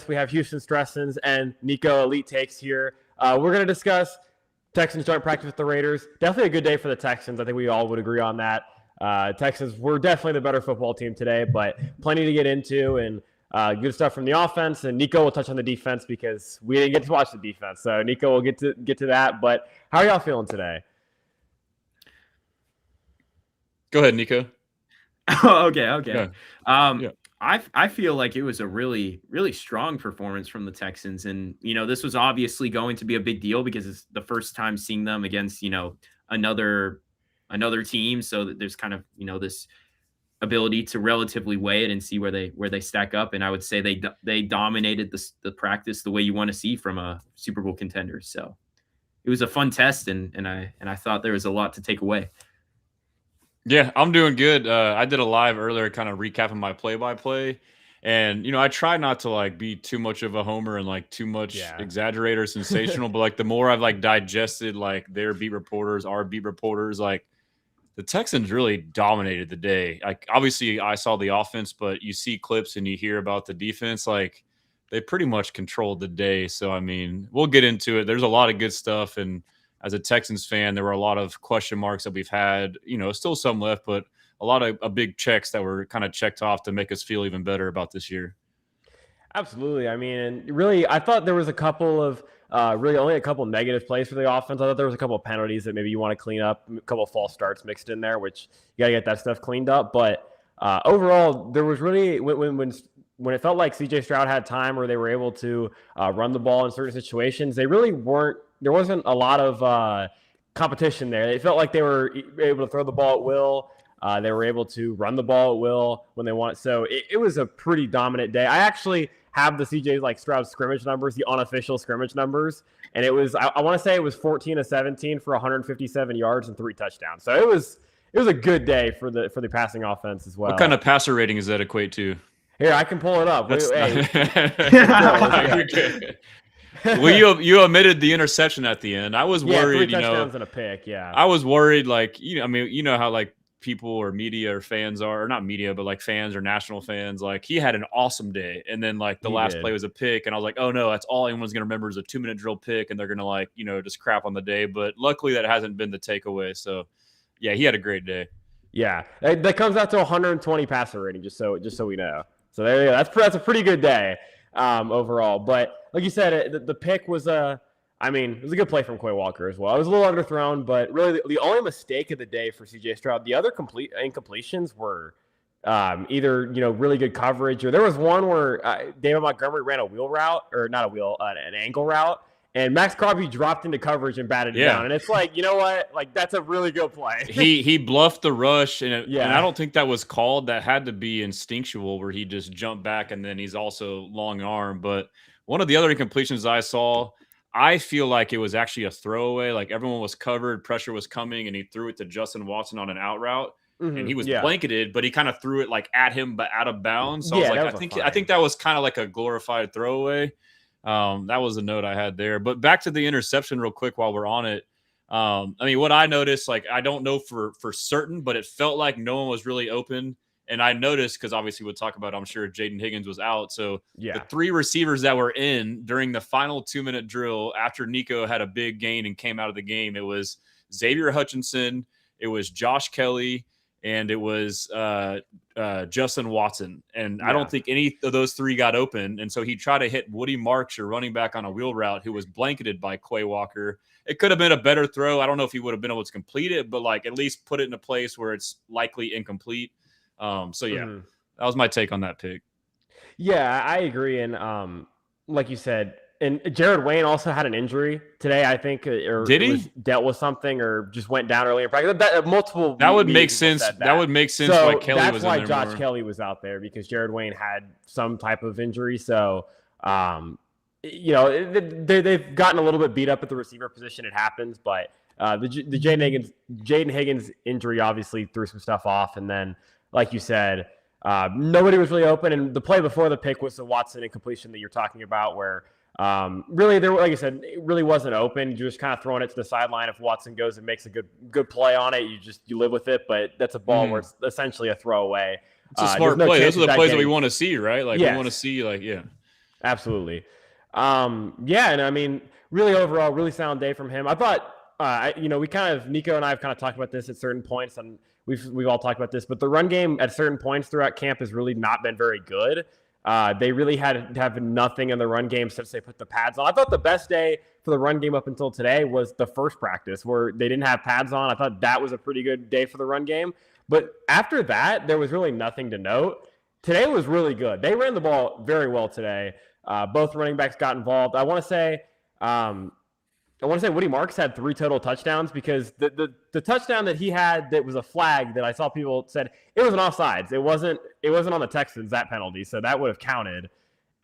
We have Houston Stressans and Nico Elite Takes here. We're going to discuss Texans joint practice with the Raiders. Definitely a good day for the Texans. I think we all would agree on that. Texans were definitely the better football team today, but plenty to get into and good stuff from the offense. And Nico will touch on the defense because we didn't get to watch the defense. So Nico will get to that. But how are y'all feeling today? Go ahead, Nico. Okay. Yeah. I feel like it was a really, really strong performance from the Texans. And, this was obviously going to be a big deal because it's the first time seeing them against, another team. So that there's kind of, this ability to relatively weigh it and see where they stack up. And I would say they dominated the practice the way you want to see from a Super Bowl contender. So it was a fun test. And I thought there was a lot to take away. Yeah, I'm doing good. I did a live earlier kind of recapping my play-by-play. And, I try not to, be too much of a homer and, too much exaggerate or sensational. But, the more I've, digested, their beat reporters, our beat reporters, the Texans really dominated the day. Obviously, I saw the offense, but you see clips and you hear about the defense. They pretty much controlled the day. So, I mean, we'll get into it. There's a lot of good stuff. And as a Texans fan, there were a lot of question marks that we've had, still some left, but a lot of big checks that were kind of checked off to make us feel even better about this year. Absolutely. I mean, and really, I thought there was a couple of really only a couple of negative plays for the offense. I thought there was a couple of penalties that maybe you want to clean up, a couple of false starts mixed in there, which you got to get that stuff cleaned up. But overall, there was really when it felt like CJ Stroud had time where they were able to run the ball in certain situations, they really weren't. There wasn't a lot of competition there. It felt like they were able to throw the ball at will. They were able to run the ball at will when they want. So it was a pretty dominant day. I actually have the CJ Stroud scrimmage numbers, the unofficial scrimmage numbers, and it was I want to say it was 14-17 for 157 yards and 3 touchdowns. So it was a good day for the passing offense as well. What kind of passer rating does that equate to? Here, I can pull it up. Well, you omitted the interception at the end. I was worried, 3 touchdowns and a pick. Yeah, I was worried. How people or media or fans are, or not media, but fans or national fans. He had an awesome day, and then the last play was a pick, and I was like, oh no, that's all anyone's gonna remember is a 2-minute drill pick, and they're gonna just crap on the day. But luckily, that hasn't been the takeaway. So, yeah, he had a great day. Yeah, that comes out to 120 passer rating, just so we know. So there you go. That's a pretty good day. Overall, but like you said, the pick was it was a good play from Quay Walker as well. It was a little underthrown, but really the only mistake of the day for CJ Stroud, the other incompletions were either really good coverage, or there was one where David Montgomery ran a wheel route, or not a wheel, an angle route, and Max Crosby dropped into coverage and batted it down. And it's you know what? That's a really good play. He bluffed the rush, and I don't think that was called. That had to be instinctual, where he just jumped back, and then he's also long arm. But one of the other incompletions I saw, I feel like it was actually a throwaway. Everyone was covered, pressure was coming, and he threw it to Justin Watson on an out route. And he was blanketed, but he kind of threw it at him, but out of bounds. So I think that was kind of like a glorified throwaway. That was a note I had there. But back to the interception real quick while we're on it. What I noticed, I don't know for certain, but it felt like no one was really open. And I noticed, because obviously we'll talk about, I'm sure Jaden Higgins was out. So the 3 receivers that were in during the final 2-minute drill after Nico had a big gain and came out of the game, it was Xavier Hutchinson, it was Josh Kelly, and it was Justin Watson. And I don't think any of those 3 got open. And so he tried to hit Woody Marks, your running back, on a wheel route, who was blanketed by Quay Walker. It could have been a better throw. I don't know if he would have been able to complete it, but at least put it in a place where it's likely incomplete. That was my take on that pick. Yeah, I agree. And like you said, and Jared Wayne also had an injury today, I think. Or did he? Dealt with something or just went down early in practice. That would make sense. That would make sense why Kelly was in there. That's why Josh Kelly was out there, because Jared Wayne had some type of injury. So, they've gotten a little bit beat up at the receiver position. It happens. But the Jaden Higgins injury obviously threw some stuff off. And then, like you said, nobody was really open. And the play before the pick was the Watson incompletion that you're talking about, where really there, like I said, it really wasn't open. You're just kind of throwing it to the sideline. If Watson goes and makes a good play on it, you live with it. But that's a ball where it's essentially a throwaway. It's a smart play. Those are the plays that we want to see, right? We want to see, Absolutely. Yeah, and I mean, really overall, really sound day from him. I thought, Nico and I have kind of talked about this at certain points, and we've all talked about this, but the run game at certain points throughout camp has really not been very good. They really had to have nothing in the run game since they put the pads on. I thought the best day for the run game up until today was the first practice where they didn't have pads on. I thought that was a pretty good day for the run game. But after that, there was really nothing to note. Today was really good. They ran the ball very well today. Both running backs got involved. I want to say Woody Marks had 3 total touchdowns because the touchdown that he had that was a flag that I saw people said it was an offsides. It wasn't on the Texans, that penalty, so that would have counted.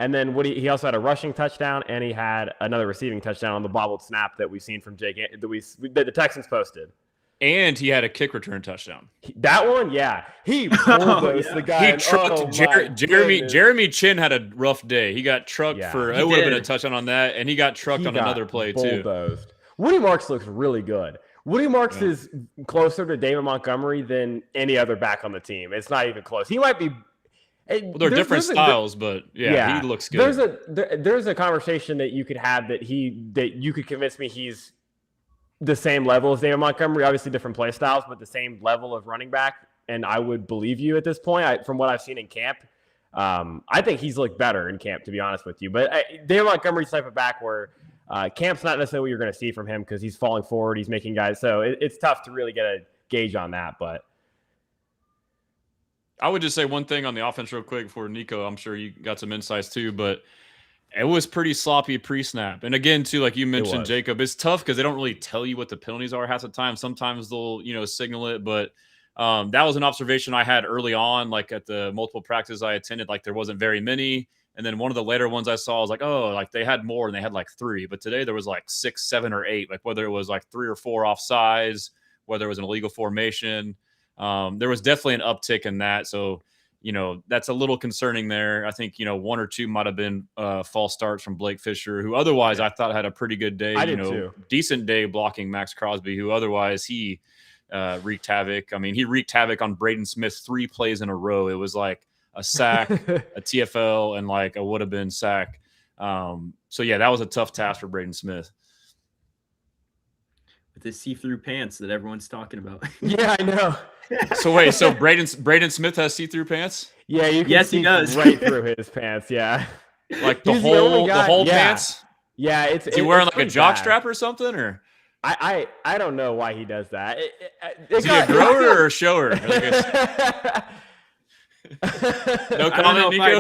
And then he also had a rushing touchdown and he had another receiving touchdown on the bobbled snap that we've seen from Jake that the Texans posted. And he had a kick return touchdown. That one, yeah. He bulldozed the guy. He trucked Jeremy Chin had a rough day. He got trucked it would have been a touchdown on that, and he got trucked on another play bulldozed. Too. Woody Marks looks really good. Woody Marks is closer to David Montgomery than any other back on the team. It's not even close. He might be. Well, they're different styles, but he looks good. There's a conversation that you could have that you could convince me he's the same level as David Montgomery, obviously different play styles, but the same level of running back. And I would believe you at this point from what I've seen in camp. I think he's looked better in camp, to be honest with you. But David Montgomery's type of back where camp's not necessarily what you're going to see from him because he's falling forward, he's making guys. So it's tough to really get a gauge on that. But I would just say one thing on the offense real quick before Nico. I'm sure you got some insights too, but it was pretty sloppy pre-snap. And again, too, like you mentioned, Jacob, it's tough because they don't really tell you what the penalties are half the time. Sometimes they'll, signal it. But that was an observation I had early on, like at the multiple practices I attended, like there wasn't very many. And then one of the later ones I saw, I was like, oh, like they had more and they had like 3. But today there was like 6, 7, or 8, like whether it was like 3 or 4 offsides, whether it was an illegal formation. There was definitely an uptick in that. So, that's a little concerning there. I think, 1 or 2 might have been false starts from Blake Fisher, who otherwise I thought had a pretty good day. I did too. Decent day blocking Max Crosby, who otherwise he wreaked havoc. I mean, he wreaked havoc on Braden Smith 3 plays in a row. It was like a sack, a TFL, and like a would have been sack. So yeah, that was a tough task for Braden Smith. With the see-through pants that everyone's talking about. Yeah, I know. So wait, so Braden Smith has see-through pants? Yeah, you can see he does. Right through his pants. Yeah, like the whole pants. Yeah, is he wearing like a jock strap or something, or? I don't know why he does that. Is he a grower or a shower? No comment, I don't know if Nico? I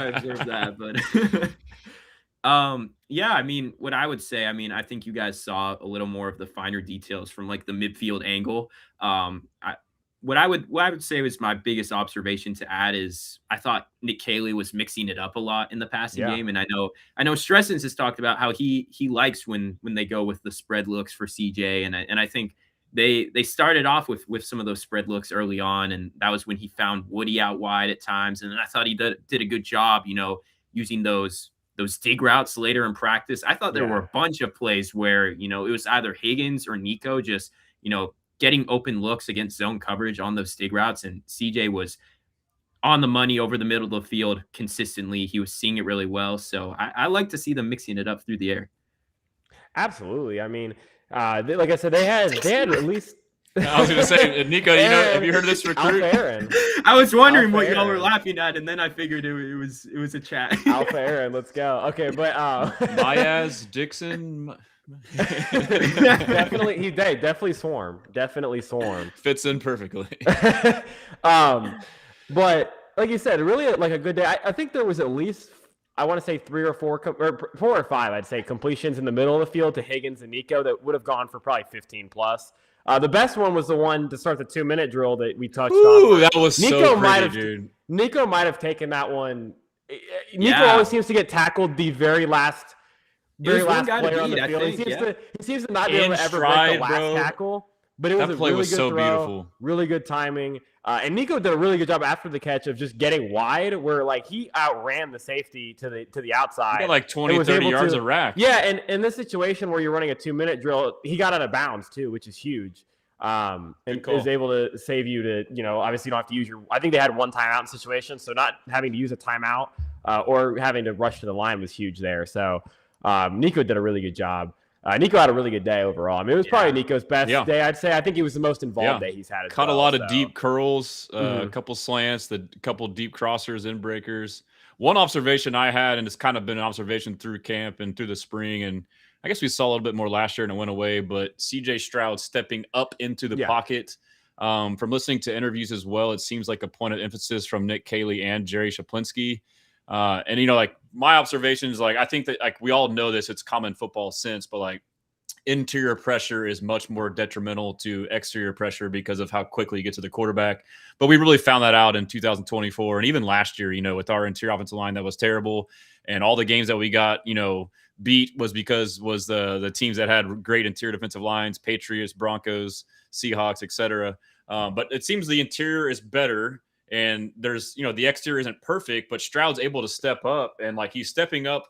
observed that, but yeah, I mean, what I would say, I think you guys saw a little more of the finer details from like the midfield angle. What I would say was my biggest observation to add is I thought Nick Caley was mixing it up a lot in the passing game. And I know Stressan has talked about how he likes when they go with the spread looks for CJ. And I think they started off with some of those spread looks early on. And that was when he found Woody out wide at times. And I thought he did a good job, using those dig routes later in practice. I thought there were a bunch of plays where, it was either Higgins or Nico just, getting open looks against zone coverage on those dig routes. And CJ was on the money over the middle of the field consistently. He was seeing it really well. So I like to see them mixing it up through the air. Absolutely. I mean, like I said, they had at least. I was going to say, Nico, have you heard of this recruit? I was wondering what y'all were laughing at, and then I figured it was a chat. Alpha Aaron, let's go. Okay, but Myaz Dixon. definitely swarm. Fits in perfectly. But like you said, really like a good day. I think there was at least, I want to say 3 or 4 or 5, I'd say, completions in the middle of the field to Higgins and Nico that would have gone for probably 15 plus. The best one was the one to start the 2-minute drill that we touched on. Ooh, that was Nico so pretty, dude. Nico might have taken that one. Nico always seems to get tackled the very last player on the field. He seems to not be able to ever break the last tackle. But it was a really good throw, beautiful. Really good timing. And Nico did a really good job after the catch of just getting wide, where like he outran the safety to the outside. He got like 20, 30 yards of rack. Yeah, and in this situation where you're running a 2-minute drill, he got out of bounds too, which is huge. And is able to save you to, obviously you don't have to use I think they had one timeout in situation, so not having to use a timeout or having to rush to the line was huge there. So Nico did a really good job. Nico had a really good day overall. I mean, it was probably Nico's best day, I'd say. I think it was the most involved day he's had. Caught a lot of deep curls, a couple slants, a couple deep crossers, in breakers. One observation I had, and it's kind of been an observation through camp and through the spring, and I guess we saw a little bit more last year and it went away, but CJ Stroud stepping up into the pocket. From listening to interviews as well, it seems like a point of emphasis from Nick Caley and Jerry Shaplinsky. And, like my observations, like I think that like we all know this, it's common football sense, but like interior pressure is much more detrimental to exterior pressure because of how quickly you get to the quarterback. But we really found that out in 2024. And even last year, with our interior offensive line that was terrible. And all the games that we got, beat was because the teams that had great interior defensive lines, Patriots, Broncos, Seahawks, etc. But it seems the interior is better. And there's, the exterior isn't perfect, but Stroud's able to step up, and like he's stepping up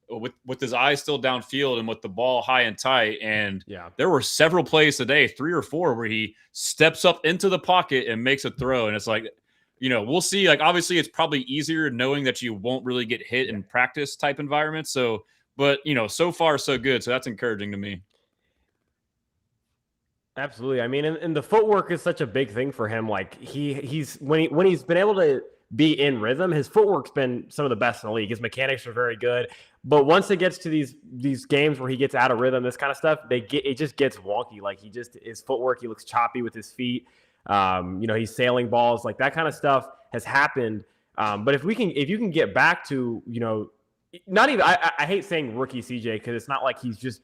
with his eyes still downfield and with the ball high and tight. And there were several plays today, 3 or 4, where he steps up into the pocket and makes a throw. And it's like, we'll see. Like, obviously it's probably easier knowing that you won't really get hit in practice type environments. So, but so far so good. So that's encouraging to me. Absolutely. I mean, and the footwork is such a big thing for him. Like he's when he's been able to be in rhythm, his footwork's been some of the best in the league. His mechanics are very good, but once it gets to these games where he gets out of rhythm, this kind of stuff, it just gets wonky. Like his footwork, he looks choppy with his feet. He's sailing balls, like that kind of stuff has happened. But if you can get back to, not even, I hate saying rookie CJ because it's not like he just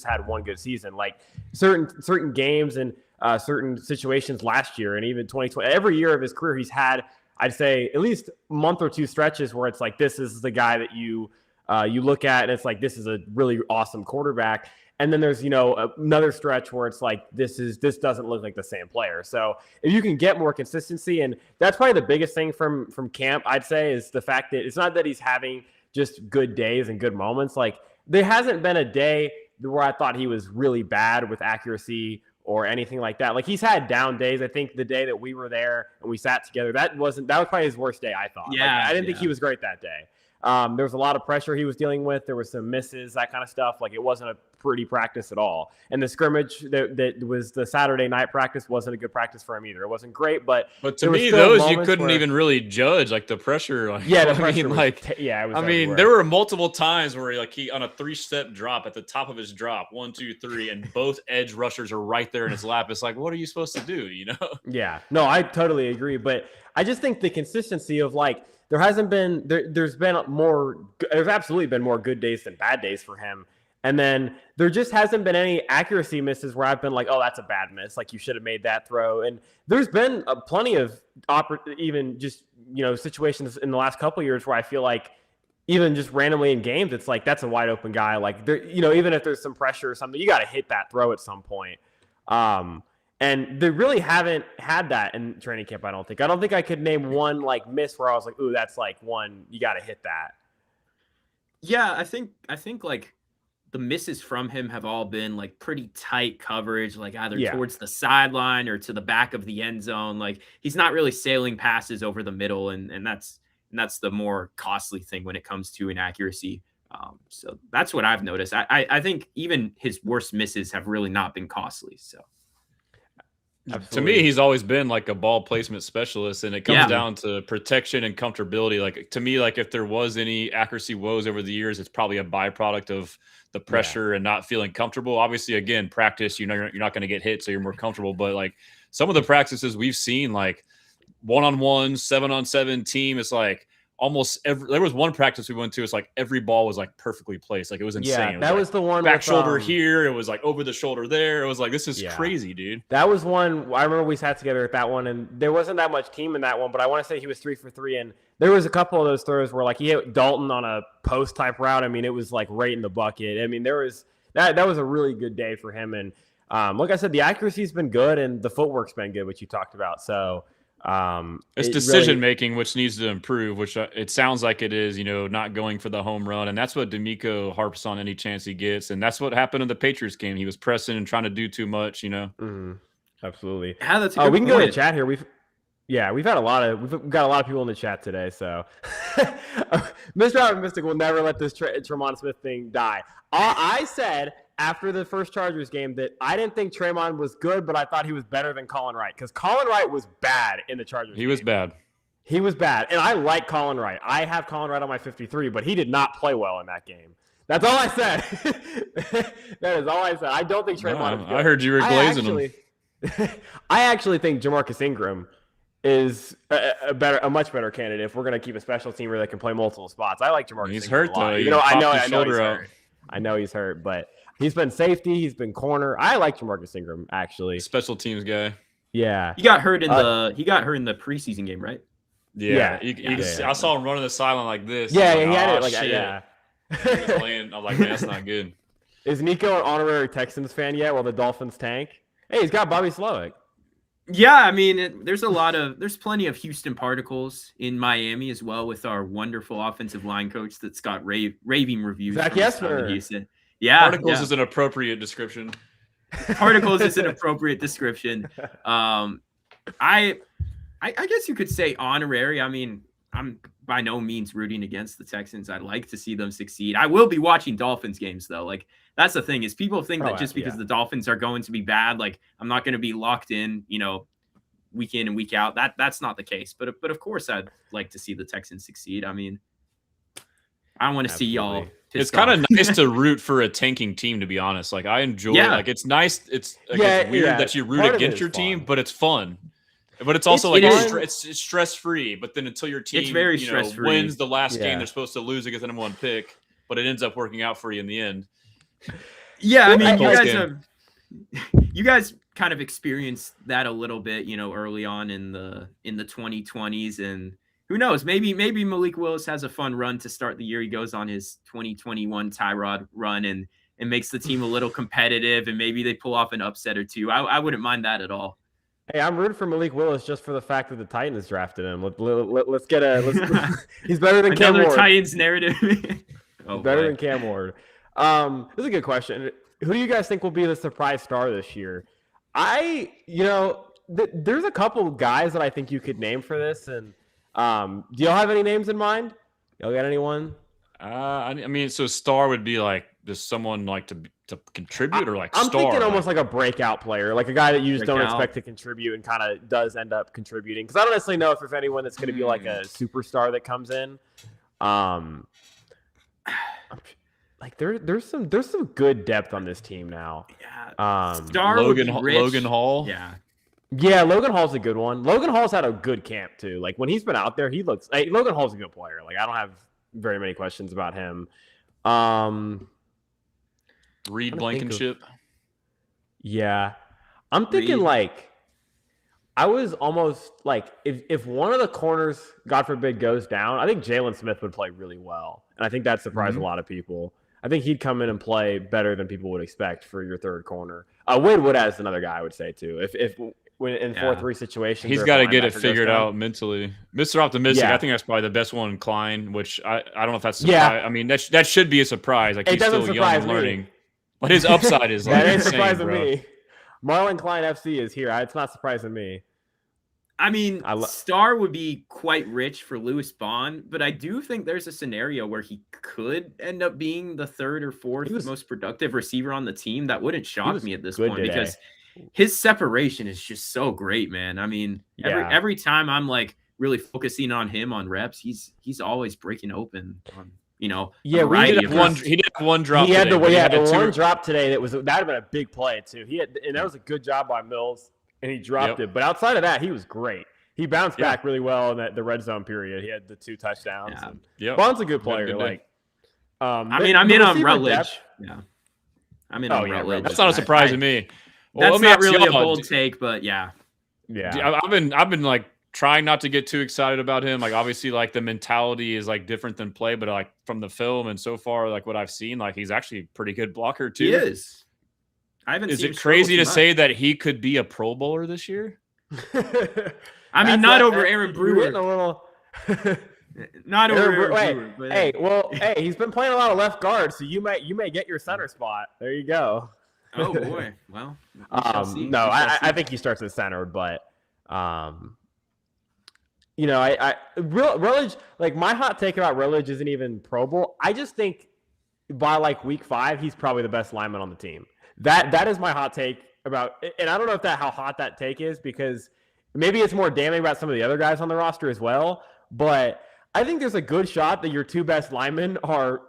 had one good season. Like certain games and certain situations last year and even 2020, every year of his career, he's had, I'd say, at least a month or two stretches where it's like, this is the guy that you look at and it's like, this is a really awesome quarterback. And then there's, another stretch where it's like, this doesn't look like the same player. So if you can get more consistency, and that's probably the biggest thing from camp, I'd say, is the fact that it's not that he's having just good days and good moments. Like there hasn't been a day where I thought he was really bad with accuracy or anything like that. Like he's had down days. I think the day that we were there and we sat together, that was probably his worst day, I thought. Yeah, I didn't think he was great that day. There was a lot of pressure he was dealing with. There were some misses, that kind of stuff. Like it wasn't a pretty practice at all. And the scrimmage that was the Saturday night practice wasn't a good practice for him either. It wasn't great, but to me, those you couldn't even really judge, like the pressure. Like, the pressure it was everywhere. There were multiple times where he on a 3-step drop at the top of his drop, 1, 2, 3, and both edge rushers are right there in his lap. It's like, what are you supposed to do? Yeah, no, I totally agree. But I just think the consistency of like, there's absolutely been more good days than bad days for him. And then there just hasn't been any accuracy misses where I've been like, oh, that's a bad miss. Like you should have made that throw. And there's been plenty of even just, situations in the last couple of years where I feel like even just randomly in games, it's like, that's a wide open guy. Like there, even if there's some pressure or something, you got to hit that throw at some point. And they really haven't had that in training camp, I don't think. I don't think I could name one like miss where I was like, ooh, that's like one, you got to hit that. Yeah, I think like the misses from him have all been like pretty tight coverage, like either towards the sideline or to the back of the end zone. Like he's not really sailing passes over the middle, and that's the more costly thing when it comes to inaccuracy. So that's what I've noticed. I think even his worst misses have really not been costly. So. Absolutely. To me, he's always been like a ball placement specialist, and it comes down to protection and comfortability. Like to me, like if there was any accuracy woes over the years, it's probably a byproduct of the pressure and not feeling comfortable. Obviously, again, practice, you're not going to get hit, so you're more comfortable. But like some of the practices we've seen, like 1-on-1, 7-on-7 team, it's like almost there was one practice we went to. It's like every ball was like perfectly placed. Like it was insane. Yeah, that was the one back shoulder here. It was like over the shoulder there. It was like, this is crazy, dude. That was one. I remember we sat together at that one, and there wasn't that much team in that one, but I want to say he was 3 for 3. And there was a couple of those throws where like he hit Dalton on a post type route. I mean, it was like right in the bucket. I mean, there was that was a really good day for him. And like I said, the accuracy's been good and the footwork's been good, which you talked about. So it's decision making which needs to improve, which it sounds like it is, not going for the home run, and that's what D'Amico harps on any chance he gets, and that's what happened in the Patriots game. He was pressing and trying to do too much. Absolutely. Yeah, that's a good we can point. go to chat here. Yeah, we've got a lot of people in the chat today. So, Mr. Optimistic will never let this Tremont Smith thing die. I said after the first Chargers game that I didn't think Tremont was good, but I thought he was better than Colin Wright because Colin Wright was bad in the Chargers. He was bad. He was bad, and I like Colin Wright. I have Colin Wright on my 53, but he did not play well in that game. That's all I said. That is all I said. I don't think Tremont is good. I heard you were glazing him. I actually think Jamarcus Ingram is a much better candidate if we're going to keep a special teamer that can play multiple spots. I like Jamarcus. He's Ingram hurt a lot. though. I know he's hurt. I know he's hurt, but he's been safety. He's been corner. I like Jamarcus Ingram actually. Special teams guy. Yeah, he got hurt in the preseason game, right? Yeah. I saw him running the sideline like this. Yeah, he had it like shit. yeah. I'm like, man, that's not good. Is Nico an honorary Texans fan yet? While the Dolphins tank. Hey, he's got Bobby Slowick. Yeah, I mean, there's plenty of Houston particles in Miami as well with our wonderful offensive line coach that's got raving reviews. Zach Yesner. Yeah, particles is an appropriate description. Particles is an appropriate description. I guess you could say honorary. I mean, I'm by no means rooting against the Texans. I'd like to see them succeed. I will be watching Dolphins games though. Like that's the thing is people think that just because the Dolphins are going to be bad, like I'm not going to be locked in, week in and week out. That's not the case. But of course I'd like to see the Texans succeed. I mean, I want to see y'all. It's kind of nice to root for a tanking team, to be honest. Like I enjoy it. Like it's nice. It's weird that you root against your team, but it's fun. But it's also it's stress free. But then until your team wins the last game they're supposed to lose against the number one pick, but it ends up working out for you in the end. Yeah, I mean, you guys kind of experienced that a little bit, early on in the 2020s, and who knows, maybe Malik Willis has a fun run to start the year. He goes on his 2021 Tyrod run and makes the team a little competitive, and maybe they pull off an upset or two. I wouldn't mind that at all. Hey, I'm rooting for Malik Willis just for the fact that the Titans drafted him. Let's get he's better than Cam Ward. Another Titans narrative. Better than Cam Ward. This is a good question. Who do you guys think will be the surprise star this year? There's a couple guys that I think you could name for this. And do y'all have any names in mind? Y'all got anyone? I mean, so star would be like just someone like to contribute or like I'm star. thinking almost like a breakout player, like a guy that you just don't expect to contribute and kind of does end up contributing. Because I don't necessarily know if there's anyone that's going to be like a superstar that comes in. Like there's some good depth on this team now. Yeah. Logan Hall. Yeah, Logan Hall's a good one. Logan Hall's had a good camp too. Like when he's been out there, Logan Hall's a good player. Like I don't have very many questions about him. Reed Blankenship. Yeah. I'm thinking like I was almost like if one of the corners, God forbid, goes down, I think Jalen Smith would play really well. And I think that surprised a lot of people. I think he'd come in and play better than people would expect for your third corner. Wade Woodaz is another guy I would say too. If when in 4-3 situations, he's got to get it figured out mentally. Mr. Optimistic, I think that's probably the best one. Klein, which I don't know if that's I mean that should be a surprise. Like he's still young and learning, but his upside is like that ain't insane, surprising bro. me. Marlon Klein FC is here. It's not surprising me. I mean, Star would be quite rich for Lewis Bond, but I do think there's a scenario where he could end up being the third or fourth most productive receiver on the team. That wouldn't shock me at this point because his separation is just so great, man. I mean, every time I'm like really focusing on him on reps, he's always breaking open on, he did have one drop. He had the one drop today that would have been a big play too. And that was a good job by Mills. And he dropped it. But outside of that, he was great. He bounced back really well in the red zone period. He had the 2 touchdowns. Bond's a good player. I'm in on Rutledge. Yeah. I'm in on Rutledge. That's not a surprise to me. Well, that's not really a bold take, but yeah. I've been like trying not to get too excited about him. Like obviously like the mentality is like different than play, but like from the film and so far like what I've seen, like he's actually a pretty good blocker too. He is. Is it crazy to say that he could be a Pro Bowler this year? I mean, not over Aaron Brewer. Not over Aaron Brewer. Hey, he's been playing a lot of left guard, so you may get your center spot. There you go. Oh boy. Well, I think he starts at center, but Rutledge, like my hot take about Rutledge isn't even Pro Bowl. I just think by like week 5, he's probably the best lineman on the team. That is my hot take about, and I don't know if how hot that take is, because maybe it's more damning about some of the other guys on the roster as well. But I think there's a good shot that your 2 best linemen are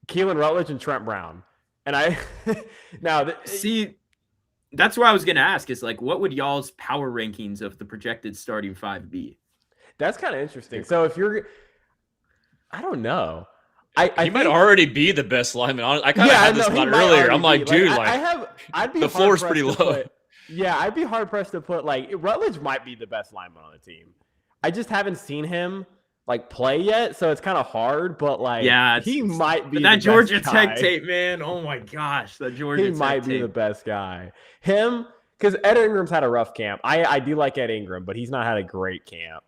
Keelan Rutledge and Trent Brown. And see, that's what I was going to ask is like, what would y'all's power rankings of the projected starting 5 be? That's kind of interesting. So I don't know. He might already be the best lineman. I kind of had this thought earlier. I'm like, dude, I'd be the floor's pretty low. I'd be hard pressed to put like Rutledge might be the best lineman on the team. I just haven't seen him like play yet, so it's kind of hard. But like, he might be that Georgia Tech tape, man. Oh my gosh, that Georgia Tech he might be the best guy. Him, because Ed Ingram's had a rough camp. I do like Ed Ingram, but he's not had a great camp.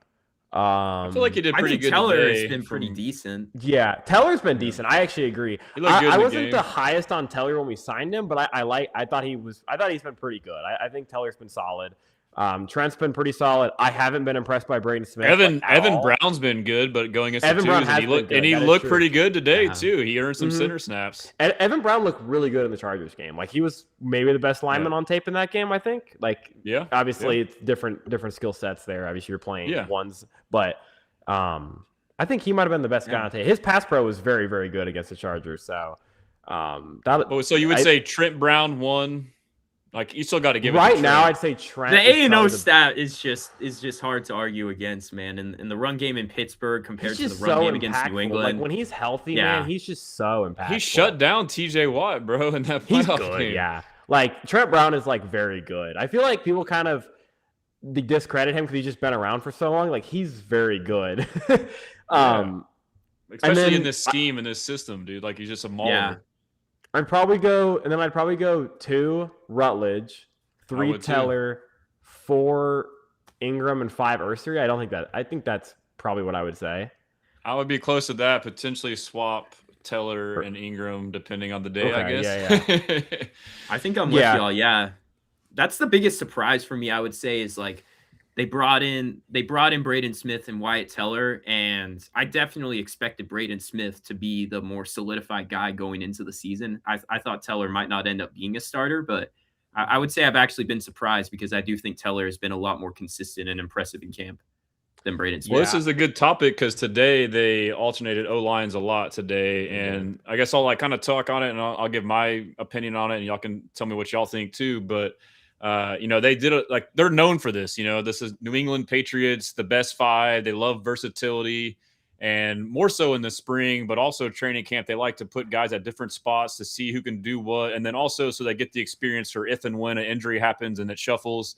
I feel like he did pretty good. Teller's been pretty decent. Yeah, Teller's been decent. I actually agree. I wasn't the highest on Teller when we signed him, but I thought he's been pretty good. I think Teller's been solid. Trent's been pretty solid. I haven't been impressed by Braden Smith. Evan Brown's been good, but going against the twos, and he looked pretty good today too. He earned some center snaps. And Evan Brown looked really good in the Chargers game. Like he was maybe the best lineman on tape in that game. I think. Like obviously it's different skill sets there. Obviously you're playing ones, but I think he might have been the best guy on tape. His pass pro was very, very good against the Chargers. So so you would say Trent Brown won. Like you still got to give it right now. I'd say Trent. The A&O stat is just hard to argue against, man. And the run game in Pittsburgh compared to the run game against New England, like when he's healthy, man, he's just so impactful. He shut down TJ Watt, bro, in that playoff game. Yeah, like Trent Brown is like very good. I feel like people kind of discredit him because he's just been around for so long. Like he's very good. Especially in this scheme, in this system, dude. Like he's just a mauler. Yeah. I'd probably go 2 Rutledge, 3 Teller, 4 Ingram, and 5 Ursery. I think that's probably what I would say. I would be close to that. Potentially swap Teller and Ingram depending on the day, I guess. Yeah. I think I'm with y'all. Yeah. That's the biggest surprise for me, I would say, is like they brought in Braden Smith and Wyatt Teller, and I definitely expected Braden Smith to be the more solidified guy going into the season. I thought Teller might not end up being a starter, but I would say I've actually been surprised because I do think Teller has been a lot more consistent and impressive in camp than Braden Smith. Well, this is a good topic because today they alternated O-lines a lot today, and I guess I'll like kind of talk on it, and I'll give my opinion on it, and y'all can tell me what y'all think too, but they did it like they're known for this. This is New England Patriots, the best 5. They love versatility, and more so in the spring, but also training camp. They like to put guys at different spots to see who can do what, and then also so they get the experience for if and when an injury happens and it shuffles.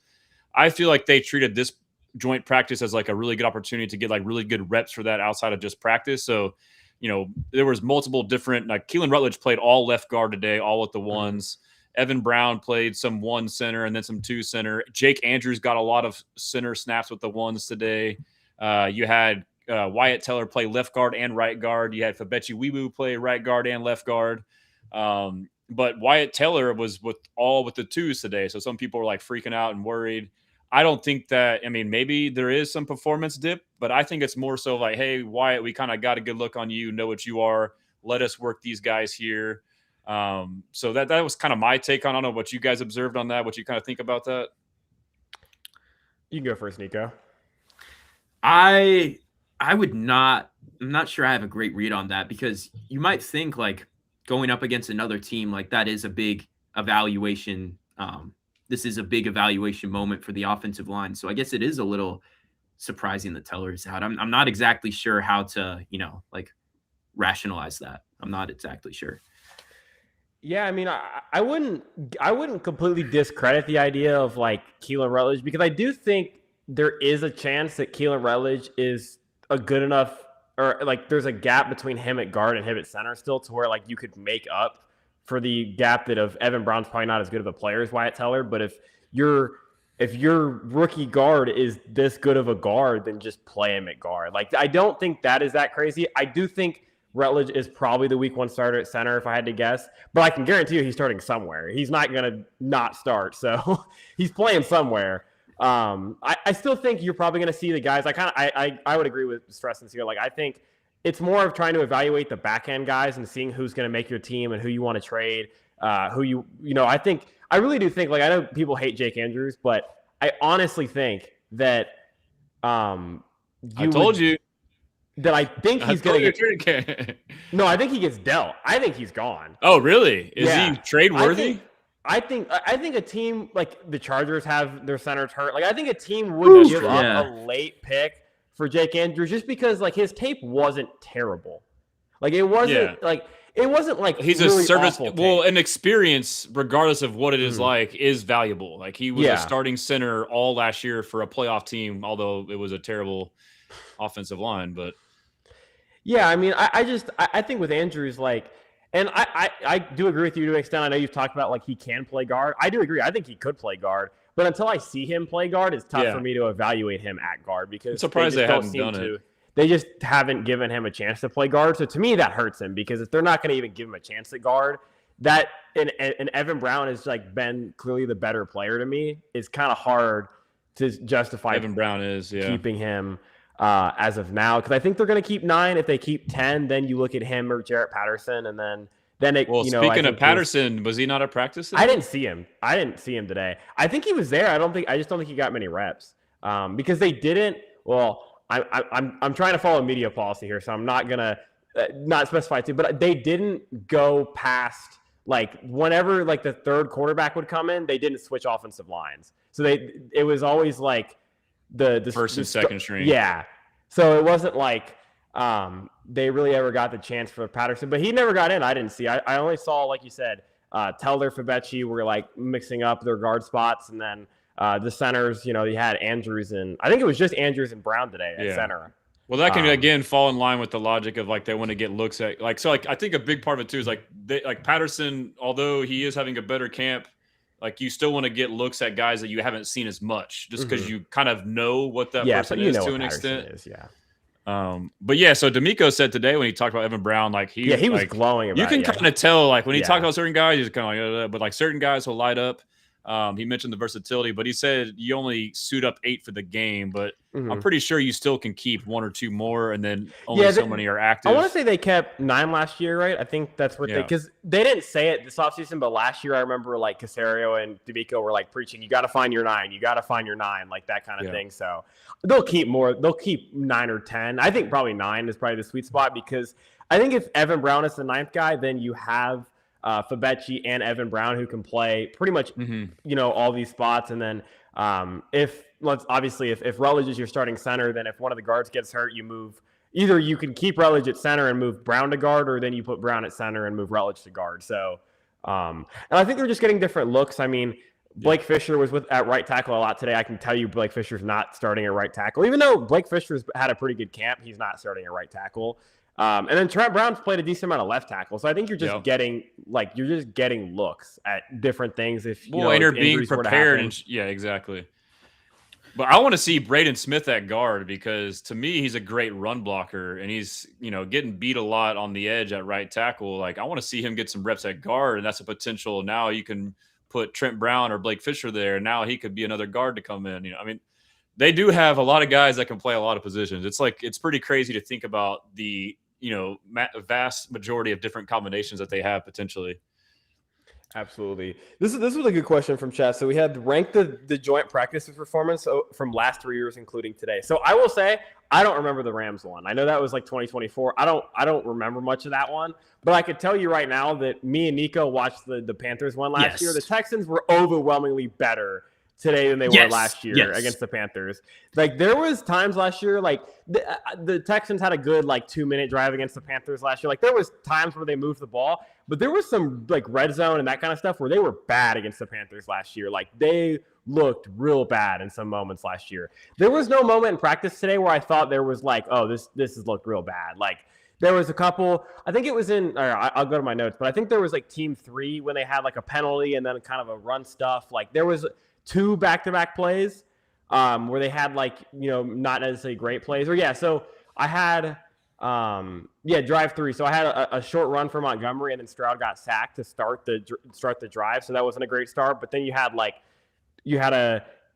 I feel like they treated this joint practice as like a really good opportunity to get like really good reps for that outside of just practice. So, there was multiple different like Keelan Rutledge played all left guard today, all with the ones. Evan Brown played some 1 center and then some 2 center. Jake Andrews got a lot of center snaps with the ones today. You had Wyatt Teller play left guard and right guard. You had Fabechi Wiwu play right guard and left guard. But Wyatt Teller was with the 2s today. So some people were like freaking out and worried. I don't think that, maybe there is some performance dip, but I think it's more so like, hey, Wyatt, we kind of got a good look on you, know what you are. Let us work these guys here. So that was kind of my take on. I don't know what you guys observed on that, what you kind of think about that. You can go first, Nico. I would not. I'm not sure I have a great read on that because you might think like going up against another team like that is a big evaluation. This is a big evaluation moment for the offensive line. So I guess it is a little surprising that Teller is out. I'm not exactly sure how to rationalize that. I'm not exactly sure. Yeah, I wouldn't completely discredit the idea of like Keelan Rutledge because I do think there is a chance that Keelan Rutledge is a good enough, or like there's a gap between him at guard and him at center still to where like you could make up for the gap that of Evan Brown's probably not as good of a player as Wyatt Teller, but if your rookie guard is this good of a guard, then just play him at guard. Like I don't think that is that crazy. I do think Rutledge is probably the week 1 starter at center if I had to guess, but I can guarantee you he's starting somewhere. He's not going to not start. So he's playing somewhere. I still think you're probably going to see the guys. I would agree with Stressan here. Like, I think it's more of trying to evaluate the back end guys and seeing who's going to make your team and who you want to trade. I really do think, like, I know people hate Jake Andrews, but I honestly think that I think he's going to get. No, I think he gets dealt. I think he's gone. Oh, really? Is he trade worthy? I think a team like the Chargers have their centers hurt. Like, I think a team would give up a late pick for Jake Andrews just because, like, his tape wasn't terrible. Like, it wasn't like he's really a service. Well, an experience, regardless of what it is like, is valuable. Like, he was a starting center all last year for a playoff team, although it was a terrible offensive line. But yeah, I mean, I think with Andrews, like, and I do agree with you to an extent. I know you've talked about, like, he can play guard. I do agree. I think he could play guard. But until I see him play guard, it's tough for me to evaluate him at guard because I'm surprised they haven't done it. They just haven't given him a chance to play guard. So to me, that hurts him because if they're not going to even give him a chance at guard, that and Evan Brown has, like, been clearly the better player to me. It's kind of hard to justify Evan Brown is keeping him as of now because I think they're going to keep 9. If they keep 10, then you look at him or Jarrett Patterson, and then it. Well, speaking of Patterson, was he not at practice today? I didn't see him today. I think he was there. I just don't think he got many reps because they didn't. Well, I'm trying to follow media policy here, so I'm not gonna not specify too. But they didn't go past, like, whenever, like, the third quarterback would come in, they didn't switch offensive lines. So it was always like the first and second string. Yeah. So it wasn't like they really ever got the chance for Patterson, but he never got in. I didn't see. I only saw, like you said, Teller, Fabechi were, like, mixing up their guard spots, and then the centers, you had Andrews and I think it was just Andrews and Brown today at center. Well, that can again fall in line with the logic of, like, they want to get looks at, like, so, like, I think a big part of it too is, like, Patterson, although he is having a better camp, like, you still want to get looks at guys that you haven't seen as much just because you kind of know what that person is to an extent. But yeah, so D'Amico said today when he talked about Evan Brown, like, he was glowing about it. You can kind of tell, like, when he talked about certain guys, he's kind of like, but, like, certain guys will light up. He mentioned the versatility, but he said you only suit up 8 for the game, but I'm pretty sure you still can keep 1 or 2 more, and then only so many are active. I want to say they kept 9 last year, right? I think that's what because they didn't say it this offseason, but last year I remember, like, Casario and D'Amico were, like, preaching, you got to find your 9, you got to find your 9, like, that kind of thing. So they'll keep more. They'll keep 9 or 10. I think probably 9 is probably the sweet spot because I think if Evan Brown is the 9th guy, then you have Fabechi and Evan Brown who can play pretty much all these spots, and then if Rutledge is your starting center, then if one of the guards gets hurt, you move. Either you can keep Rutledge at center and move Brown to guard, or then you put Brown at center and move Rutledge to guard. So and I think they're just getting different looks. I mean, Blake Fisher was at right tackle a lot today. I can tell you Blake Fisher's not starting at right tackle, even though Blake Fisher's had a pretty good camp. He's not starting at right tackle. And then Trent Brown's played a decent amount of left tackle. So I think you're just getting looks at different things. If and you're being prepared. Exactly. But I want to see Braden Smith at guard because to me, he's a great run blocker and he's, getting beat a lot on the edge at right tackle. Like, I want to see him get some reps at guard, and that's a potential. Now you can put Trent Brown or Blake Fisher there. And now he could be another guard to come in. I mean, they do have a lot of guys that can play a lot of positions. It's pretty crazy to think about the, vast majority of different combinations that they have potentially. Absolutely. This was a good question from chat. So we had ranked the joint practices performance from last 3 years, including today. So I will say, I don't remember the Rams one. I know that was like 2024. I don't remember much of that one, but I could tell you right now that me and Nico watched the Panthers one last year. The Texans were overwhelmingly better today than they were last year against the Panthers. Like, there was times last year, like the Texans had a good 2-minute drive against the Panthers last year. Like, there was times where they moved the ball, but there was some red zone and that kind of stuff where they were bad against the Panthers last year. Like, they looked real bad in some moments last year. There was no moment in practice today where I thought there was this has looked real bad. Like, there was a couple, I think it was I'll go to my notes, but I think there was team 3 when they had a penalty and then kind of a run stuff. Like, there was 2 back-to-back plays where they had not necessarily great plays. So I had drive 3. So I had a short run for Montgomery, and then Stroud got sacked to start the drive. So that wasn't a great start. But then you had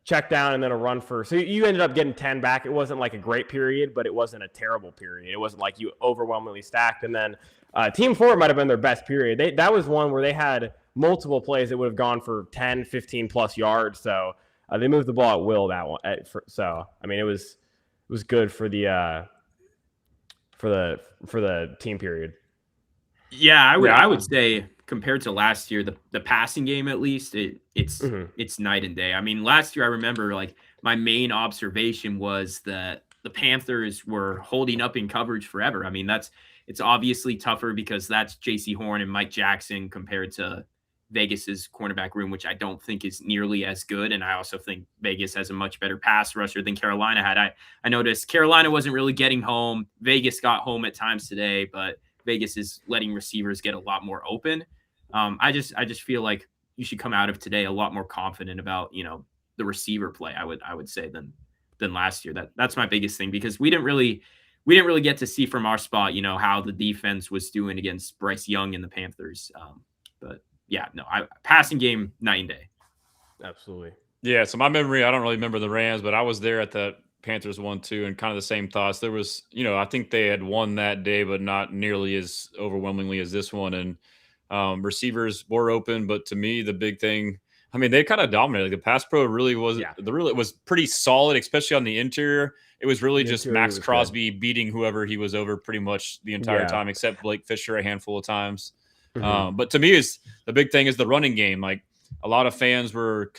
check down and then a run for. So you ended up getting 10 back. It wasn't like a great period, but it wasn't a terrible period. It wasn't like you overwhelmingly stacked. And then Team 4 might have been their best period. That was one where they had multiple plays that would have gone for 10, 15 plus yards. So they moved the ball at will that one. So I mean, it was good for the team period. Yeah, I would say compared to last year, the passing game at least it's night and day. I mean, last year I remember like my main observation was that the Panthers were holding up in coverage forever. I mean, it's obviously tougher because that's J.C. Horn and Mike Jackson compared to Vegas's cornerback room, which I don't think is nearly as good. And I also think Vegas has a much better pass rusher than Carolina had. I noticed Carolina wasn't really getting home. Vegas got home at times today, but Vegas is letting receivers get a lot more open. I just feel like you should come out of today a lot more confident about, the receiver play, I would say than last year. That's my biggest thing, because we didn't really get to see from our spot, how the defense was doing against Bryce Young and the Panthers. But yeah, no, passing game night and day. Absolutely. Yeah. So my memory, I don't really remember the Rams, but I was there at the Panthers 1-2 and kind of the same thoughts. There was, I think they had won that day, but not nearly as overwhelmingly as this one. And receivers were open, but to me, the big thing, I mean, they kind of dominated. Like the pass pro really was, it was pretty solid, especially on the interior. It was really just Max Crosby beating whoever he was over pretty much the entire time, except Blake Fisher a handful of times. But to me, the big thing is the running game. Like a lot of fans were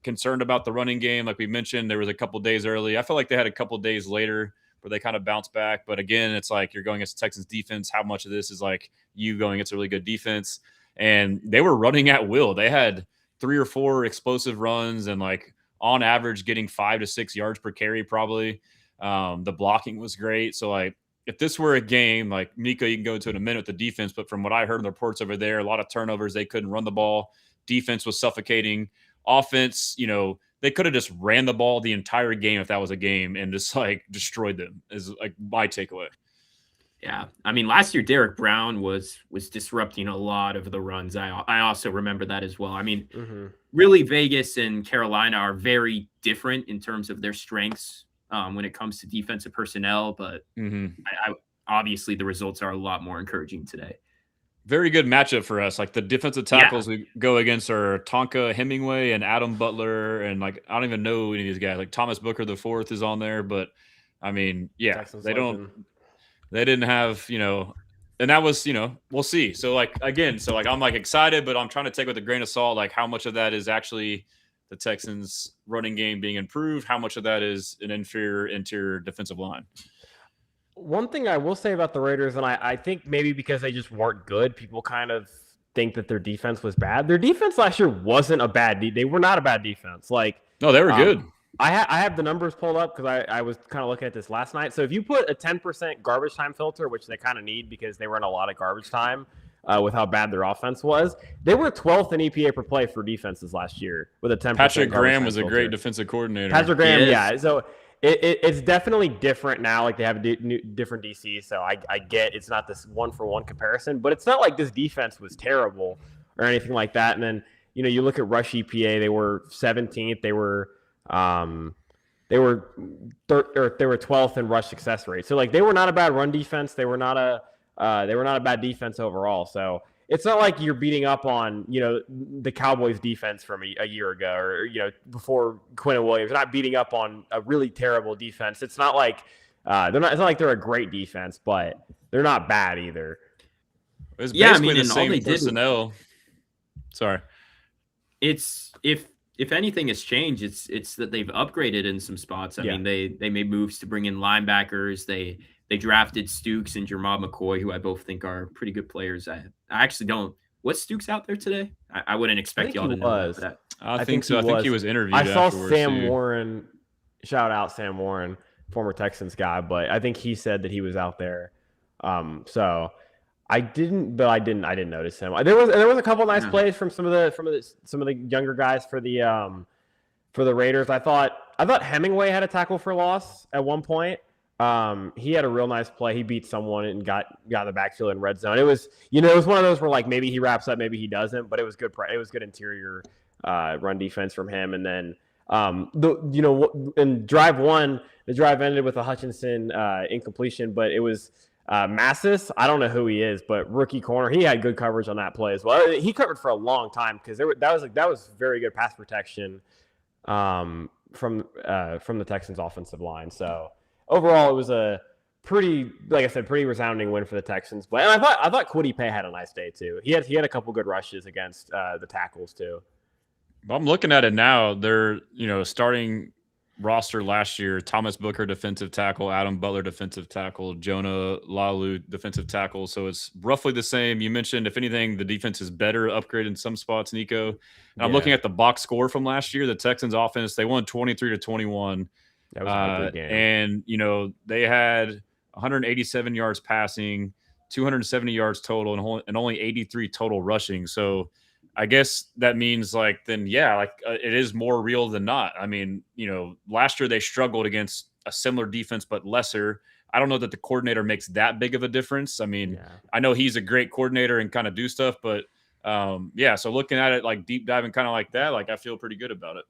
concerned about the running game. Like we mentioned, there was a couple days early. I feel like they had a couple days later where they kind of bounced back. But again, it's like you're going against Texans defense. How much of this is like you going against a really good defense? And they were running at will. They had 3 or 4 explosive runs and like on average getting 5 to 6 yards per carry probably. The blocking was great. So like if this were a game, like Nico, you can go into in a minute with the defense, but from what I heard in the reports over there, a lot of turnovers, they couldn't run the ball. Defense was suffocating. Offense, they could have just ran the ball the entire game if that was a game and just like destroyed them is like my takeaway. Yeah. I mean, last year, Derek Brown was disrupting a lot of the runs. I also remember that as well. I mean, really Vegas and Carolina are very different in terms of their strengths when it comes to defensive personnel, but obviously the results are a lot more encouraging today. Very good matchup for us. Like the defensive tackles we go against are Tonka Hemingway and Adam Butler. And like, I don't even know any of these guys. Like Thomas Booker the fourth is on there, but I mean, yeah, Texans they legend. they didn't have, and that was, we'll see. So like, again, I'm like excited, but I'm trying to take with a grain of salt, like how much of that is actually the Texans running game being improved? How much of that is an inferior interior defensive line? One thing I will say about the Raiders, and I think maybe because they just weren't good, people kind of think that their defense was bad. Their defense last year wasn't a bad they were not a bad defense. Like, no, they were good. I have the numbers pulled up because I was kind of looking at this last night. So if you put a 10% garbage time filter, which they kind of need because they run a lot of garbage time with how bad their offense was, they were 12th in EPA per play for defenses last year with a 10%. Patrick Graham was a great defensive coordinator. Patrick Graham, yeah. So it's definitely different now. Like they have different DCs, so I get it's not this 1-for-1 comparison, but it's not like this defense was terrible or anything like that. And then you look at rush EPA, they were 17th. They were 12th in rush success rate. So like they were not a bad run defense. They were not a bad defense overall. So it's not like you're beating up on, the Cowboys defense from a year ago or, before Quinn Williams. They're not beating up on a really terrible defense. It's not like it's not like they're a great defense, but they're not bad either. It's basically the same personnel. Sorry. It's if anything has changed, it's that they've upgraded in some spots. I mean, they made moves to bring in linebackers. They drafted Stukes and Jermod McCoy, who I both think are pretty good players. I actually don't. Was Stukes out there today? I wouldn't expect y'all to know that. I think so. I think he was interviewed. I saw Sam Warren. Shout out Sam Warren, former Texans guy, but I think he said that he was out there. So I didn't notice him. There was a couple nice plays from some of the younger guys for the Raiders. I thought Hemingway had a tackle for loss at one point. He had a real nice play. He beat someone and got in the backfield in red zone. It was one of those where like maybe he wraps up, maybe he doesn't, but it was good. It was good interior run defense from him. And then In drive one, the drive ended with a Hutchinson incompletion, but it was Massis. I don't know who he is, but rookie corner. He had good coverage on that play as well. He covered for a long time because that was very good pass protection from the Texans offensive line. So overall, it was a pretty, like I said, pretty resounding win for the Texans. But I thought Kwity Paye had a nice day too. He had a couple good rushes against the tackles too. I'm looking at it now. They're, starting roster last year: Thomas Booker, defensive tackle; Adam Butler, defensive tackle; Jonah Lalu, defensive tackle. So it's roughly the same. You mentioned, if anything, the defense is better, upgraded in some spots, Nico. And I'm looking at the box score from last year. The Texans offense, they won 23-21. That was a good game. And, they had 187 yards passing, 270 yards total, and only 83 total rushing. So I guess that means it is more real than not. I mean, last year they struggled against a similar defense, but lesser. I don't know that the coordinator makes that big of a difference. I mean, I know he's a great coordinator and kind of do stuff, but so looking at it like deep diving kind of like that, I feel pretty good about it.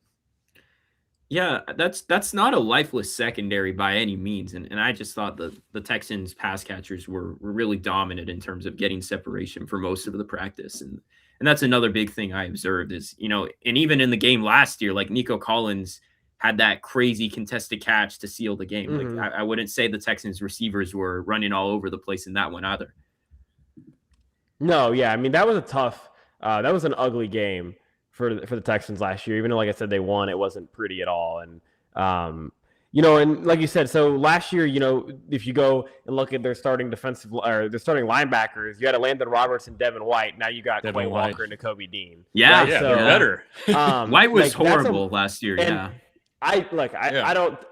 Yeah, that's not a lifeless secondary by any means. And I just thought the Texans pass catchers were really dominant in terms of getting separation for most of the practice. And that's another big thing I observed is, and even in the game last year, like Nico Collins had that crazy contested catch to seal the game. Mm-hmm. Like I wouldn't say the Texans receivers were running all over the place in that one either. No, yeah. I mean, that was that was an ugly game for the Texans last year. Even though, like I said, they won, it wasn't pretty at all. And, and like you said, so last year, if you go and look at their starting their starting linebackers, you had Landon Roberts and Devin White. Now you got Quay Walker and Nakobe Dean. Yeah, right? they're better. White was horrible last year. Yeah. I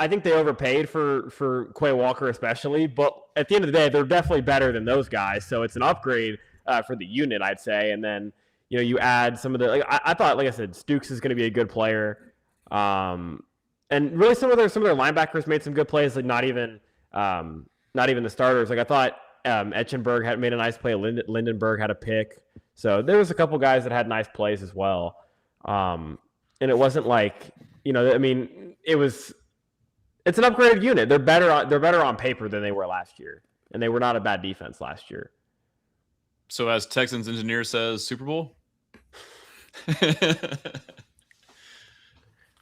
think they overpaid for Quay Walker especially, but at the end of the day, they're definitely better than those guys. So it's an upgrade for the unit, I'd say. And then, you add some of the, I thought, like I said, Stukes is going to be a good player. And really some of their linebackers made some good plays, like not even the starters. Like I thought Etchenberg had made a nice play. Lindenberg had a pick. So there was a couple guys that had nice plays as well. And it wasn't like, it's an upgraded unit. They're better on paper than they were last year. And they were not a bad defense last year. So as Texans engineer says, Super Bowl?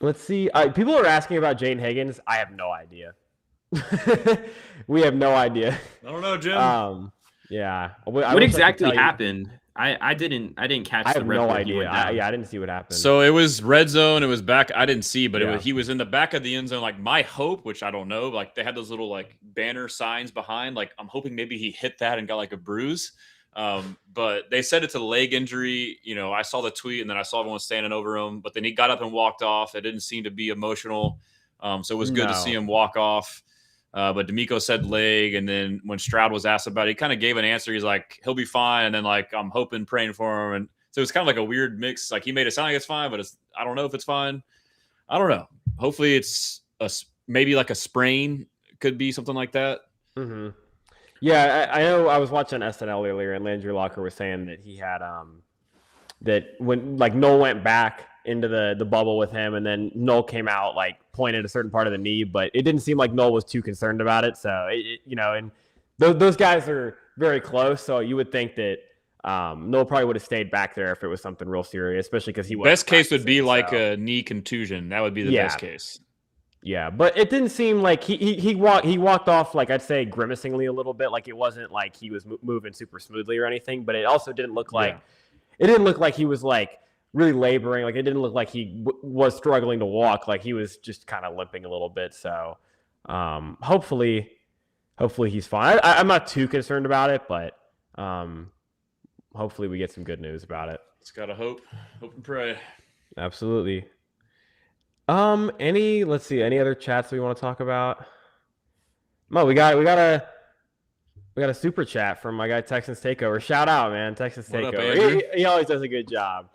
Let's see. People are asking about Jaden Higgins. I have no idea. We have no idea. I don't know, Jim. Yeah. What exactly happened? I didn't catch. I have no idea. I didn't see what happened. So it was red zone. It was back. I didn't see, but he was in the back of the end zone. Like my hope, which I don't know, like they had those little like banner signs behind. Like I'm hoping maybe he hit that and got like a bruise. But they said it's a leg injury. I saw the tweet and then I saw everyone standing over him, but then he got up and walked off. It didn't seem to be emotional. So it was good to see him walk off. But D'Amico said leg. And then when Stroud was asked about it, he kind of gave an answer. He's like, he'll be fine. And then like, I'm hoping, praying for him. And so it's kind of like a weird mix. Like he made it sound like it's fine, but I don't know if it's fine. I don't know. Hopefully it's maybe like a sprain, could be something like that. Mm-hmm. Yeah, I know. I was watching SNL earlier, and Landry Locker was saying that he had that when like Noel went back into the bubble with him, and then Noel came out like pointed a certain part of the knee, but it didn't seem like Noel was too concerned about it. So and those guys are very close, so you would think that Noel probably would have stayed back there if it was something real serious, especially because he was. Best case would be like a knee contusion. That would be the best case. Yeah, but it didn't seem like he walked off, like I'd say grimacingly a little bit. Like it wasn't like he was moving super smoothly or anything, but it also didn't look like he was like really laboring. Like it didn't look like he was struggling to walk. Like he was just kind of limping a little bit. So hopefully he's fine. I'm not too concerned about it, but hopefully we get some good news about it. Just gotta hope and pray. Absolutely. Let's see, any other chats we want to talk about? No, we got a super chat from my guy Texans Takeover. Shout out, man, Texans Takeover. Up, he always does a good job.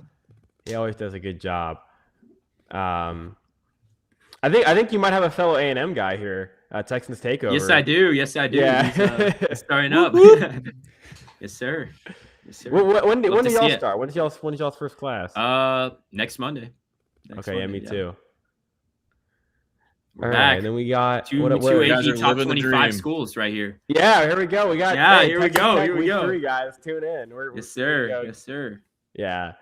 I think you might have a fellow A&M guy here, Texans Takeover. Yes, I do. Yeah. He's starting up. Yes, sir. When do y'all start? When's y'all's first class? Next Monday. Me too. All right, and then we got two AP top 25 schools right here. Yeah, here we go. We got here we go. Here we go. 3, guys. Tune in. Yes, sir. Yes, sir. Yeah.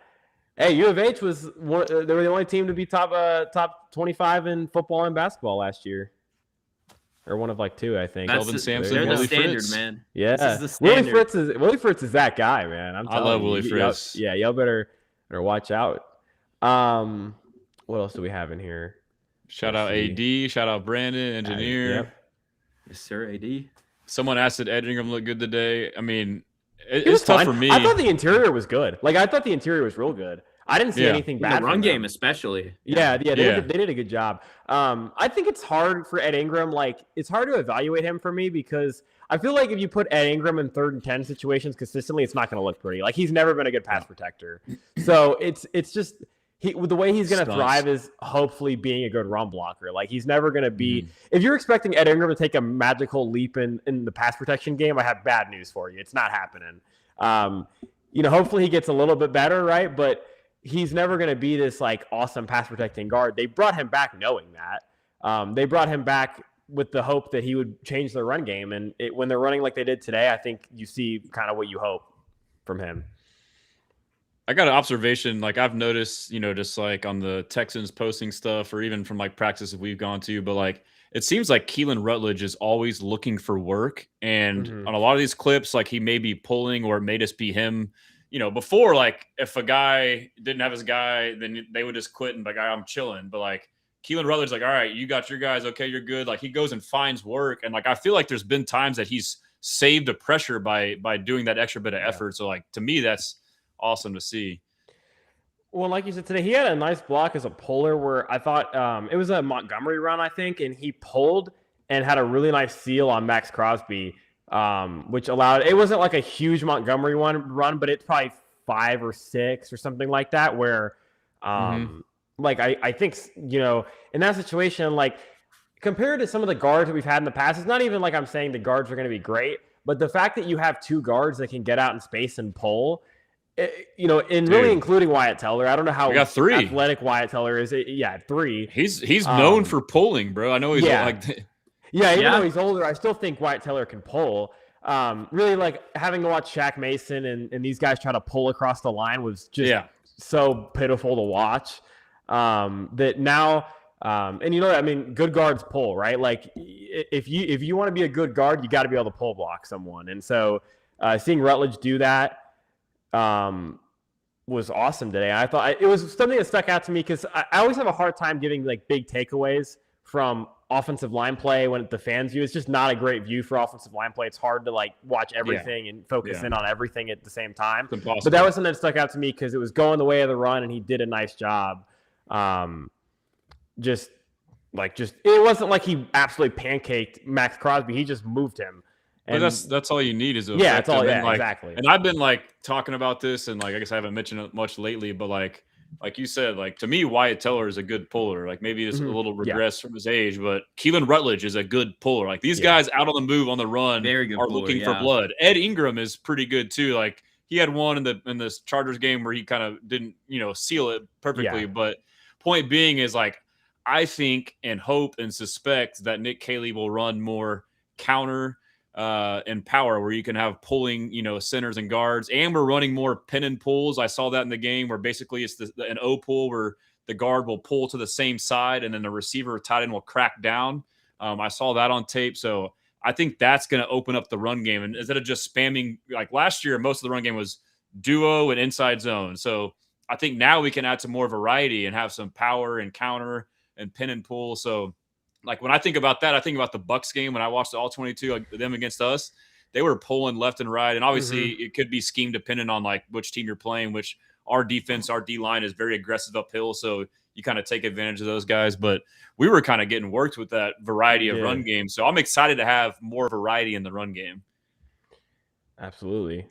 Hey, U of H was they were the only team to be top 25 in football and basketball last year. Or one of like 2, I think. Melvin Sampson, they're the Willie standard, Fritz. man. Yeah. This is the standard. Willie Fritz is that guy, man. I love Willie Fritz. Y'all better watch out. What else do we have in here? Shout out AD. Shout out Brandon, engineer. Yep. Yes, sir, AD. Someone asked did Ed Ingram look good today. I mean, it's tough for me. I thought the interior was good. Like, I thought the interior was real good. I didn't see anything bad. The run game, especially. Yeah, they did a good job. I think it's hard for Ed Ingram. Like, it's hard to evaluate him for me because I feel like if you put Ed Ingram in 3rd and 10 situations consistently, it's not going to look pretty. Like, he's never been a good pass protector. So it's just the way he's going to thrive is hopefully being a good run blocker. Like, he's never going to be if you're expecting Ed Ingram to take a magical leap in the pass protection game, I have bad news for you. It's not happening. Hopefully he gets a little bit better, right? But he's never going to be this like awesome pass protecting guard. They brought him back knowing that. They brought him back with the hope that he would change their run game. And when they're running like they did today, I think you see kind of what you hope from him. I got an observation. Like I've noticed, just like on the Texans posting stuff or even from like practices we've gone to, but like it seems like Keelan Rutledge is always looking for work. And on a lot of these clips, like he may be pulling or it may just be him. Before, like, if a guy didn't have his guy, then they would just quit and be like, I'm chilling. But, like, Keelan Rutledge's like, all right, you got your guys. Okay, you're good. Like, he goes and finds work. And, like, I feel like there's been times that he's saved the pressure by doing that extra bit of effort. So, like, to me, that's awesome to see. Well, like you said today, he had a nice block as a puller where I thought it was a Montgomery run, I think, and he pulled and had a really nice seal on Max Crosby. Which allowed it wasn't like a huge Montgomery run, but it's probably 5 or 6 or something like that. Where, like I think in that situation, like compared to some of the guards that we've had in the past, it's not even like I'm saying the guards are going to be great, but the fact that you have 2 guards that can get out in space and pull, really including Wyatt Teller. I don't know how we got 3 athletic Wyatt Teller is. 3. He's known for pulling, bro. I know he's like. Yeah, even though he's older, I still think Wyatt Teller can pull. Really, like having to watch Shaq Mason and these guys try to pull across the line was just so pitiful to watch. That now, and good guards pull, right? Like if you want to be a good guard, you got to be able to pull block someone. And so seeing Rutledge do that was awesome today. I thought it was something that stuck out to me because I always have a hard time giving like big takeaways from offensive line play when the fans view. It's just not a great view for offensive line play. It's hard to like watch everything and focus in on everything at the same time. But that was something that stuck out to me because it was going the way of the run and he did a nice job. It wasn't like he absolutely pancaked Max Crosby. He just moved him. And that's all you need is that's all. Yeah, exactly. And I've been like talking about this, and like I guess I haven't mentioned it much lately, but like you said, like to me, Wyatt Teller is a good puller. Like maybe it's a little regress from his age, but Keelan Rutledge is a good puller. Like these guys out on the move on the run are looking for blood. Ed Ingram is pretty good too. Like he had one in the Chargers game where he kind of didn't, seal it perfectly. Yeah. But point being is like I think and hope and suspect that Nick Caley will run more counter and power where you can have pulling, centers and guards, and we're running more pin and pulls. I saw that in the game where basically it's an O pull where the guard will pull to the same side and then the receiver or tight end will crack down. I saw that on tape. So I think that's going to open up the run game. And instead of just spamming, like last year, most of the run game was duo and inside zone. So I think now we can add some more variety and have some power and counter and pin and pull. So like when I think about that, I think about the Bucks game when I watched the all 22, like them against us. They were pulling left and right, and obviously it could be scheme dependent on like which team you're playing. Which our defense, our D line is very aggressive uphill, so you kind of take advantage of those guys. But we were kind of getting worked with that variety of run game, so I'm excited to have more variety in the run game. Absolutely.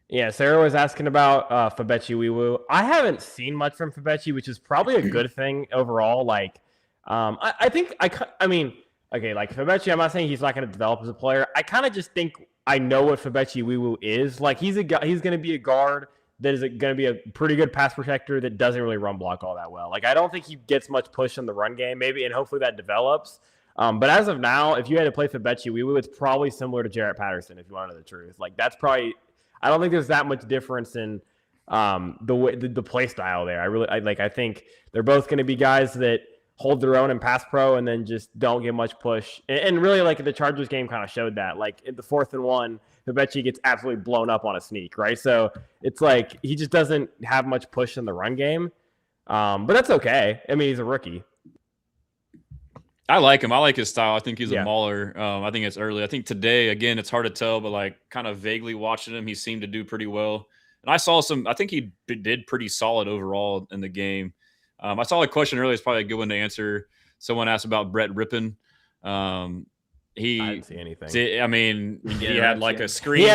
Yeah, Sarah was asking about Fabechi Wiwu. I haven't seen much from Fabechi, which is probably a good thing overall. Like, I think, like Fabechi, I'm not saying he's not going to develop as a player. I kind of just think I know what Fabechi Wiwu is. Like, he's going to be a guard that is going to be a pretty good pass protector that doesn't really run block all that well. Like, I don't think he gets much push in the run game, maybe, and hopefully that develops. But as of now, if you had to play Fabechi, it's probably similar to Jarrett Patterson, if you want to know the truth. Like, that's probably – I don't think there's that much difference in the play style there. I think they're both going to be guys that hold their own in pass pro and then just don't get much push. And really, like, the Chargers game kind of showed that. Like, in the 4th and 1, Fabechi gets absolutely blown up on a sneak, right? So it's like he just doesn't have much push in the run game. But that's okay. I mean, he's a rookie. I like him. I like his style. I think he's a mauler. I think it's early. I think today, again, it's hard to tell, but like kind of vaguely watching him, he seemed to do pretty well. And I think he did pretty solid overall in the game. I saw a question earlier. It's probably a good one to answer. Someone asked about Brett Rippon. I didn't see anything. He had like a screen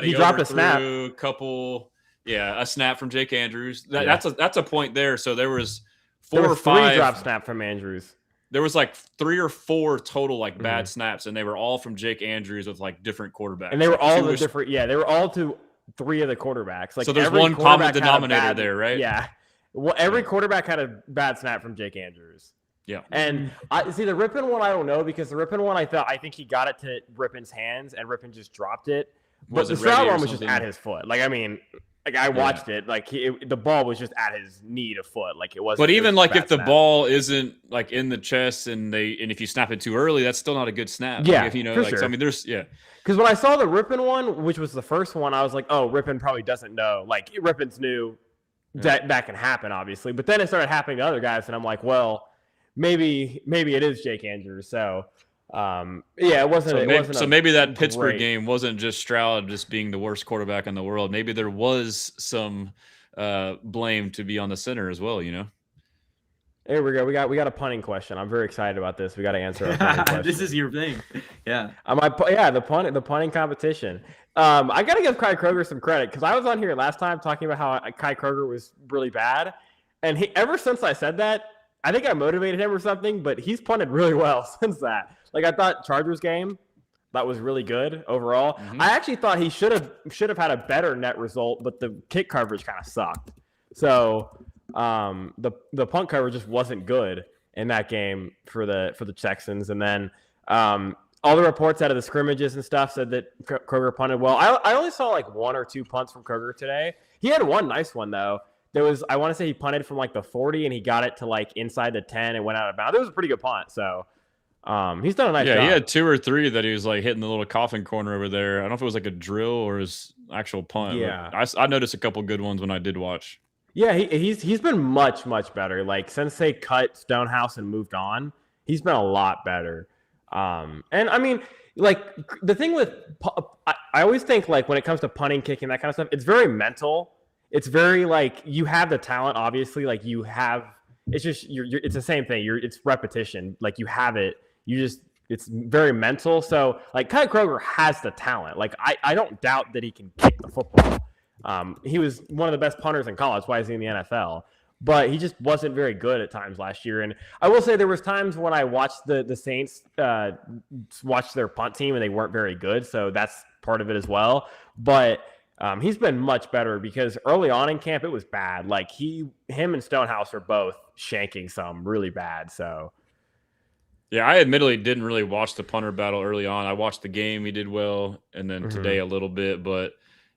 he dropped a snap. A snap from Jake Andrews. That's a point there. So there was four or or five drop snap from Andrews. There was like 3 or 4 total like bad snaps, and they were all from Jake Andrews with like different quarterbacks. And they were all different. Yeah, they were all to 3 of the quarterbacks. Like, so there's one common denominator there, right? Yeah. Well, every quarterback had a bad snap from Jake Andrews. Yeah. And I see the Rippon one, I don't know, because the Rippon one, I think he got it to Rippon's hands and Rippon just dropped it. But the Stroud one was just at his foot. Like, I mean, like, I watched it. Like, the ball was just at his knee to foot. Like, it wasn't. But even like if the ball isn't like in the chest and if you snap it too early, that's still not a good snap. Yeah, like, for sure. So, I mean, there's Because when I saw the Rippon one, which was the first one, I was like, oh, Rippon probably doesn't know. Like, Rippon's new. That can happen, obviously. But then it started happening to other guys, and I'm like, well, maybe it is Jake Andrews. So, it wasn't. So maybe that Pittsburgh game wasn't just Stroud just being the worst quarterback in the world. Maybe there was some blame to be on the center as well. You know. Here we go. We got a punting question. I'm very excited about this. We got to answer a punting question. This is your thing. Yeah. The punting competition. I got to give Kai Kroger some credit because I was on here last time talking about how Kai Kroger was really bad. And ever since I said that, I think I motivated him or something, but he's punted really well since that. Like, I thought Chargers game, that was really good overall. Mm-hmm. I actually thought he should have had a better net result, but the kick coverage kind of sucked. So the punt coverage just wasn't good in that game for the Texans. And then all the reports out of the scrimmages and stuff said that Kroger punted well. I only saw like 1 or 2 punts from Kroger today. He had one nice one though. I want to say he punted from like the 40 and he got it to like inside the 10 and went out of bounds. It was a pretty good punt. So he's done a nice job. Yeah, he had 2 or 3 that he was like hitting the little coffin corner over there. I don't know if it was like a drill or his actual punt. Yeah. I noticed a couple good ones when I did watch. Yeah, he's been much, much better. Like, since they cut Stonehouse and moved on, he's been a lot better. And I mean, like, the thing with I always think, like, when it comes to punting, kicking, that kind of stuff, it's very mental. It's very, like, you have the talent, obviously. Like, you have – it's just – it's the same thing. It's repetition. Like, you have it. It's very mental. So, like, Kai Kroger has the talent. Like, I don't doubt that he can kick the football. He was one of the best punters in college. Why is he in the NFL? But he just wasn't very good at times last year. And I will say there was times when I watched the Saints watch their punt team and they weren't very good. So that's part of it as well. But he's been much better because early on in camp, it was bad. Like him and Stonehouse are both shanking some really bad. So. Yeah, I admittedly didn't really watch the punter battle early on. I watched the game. He did well. And then today a little bit, but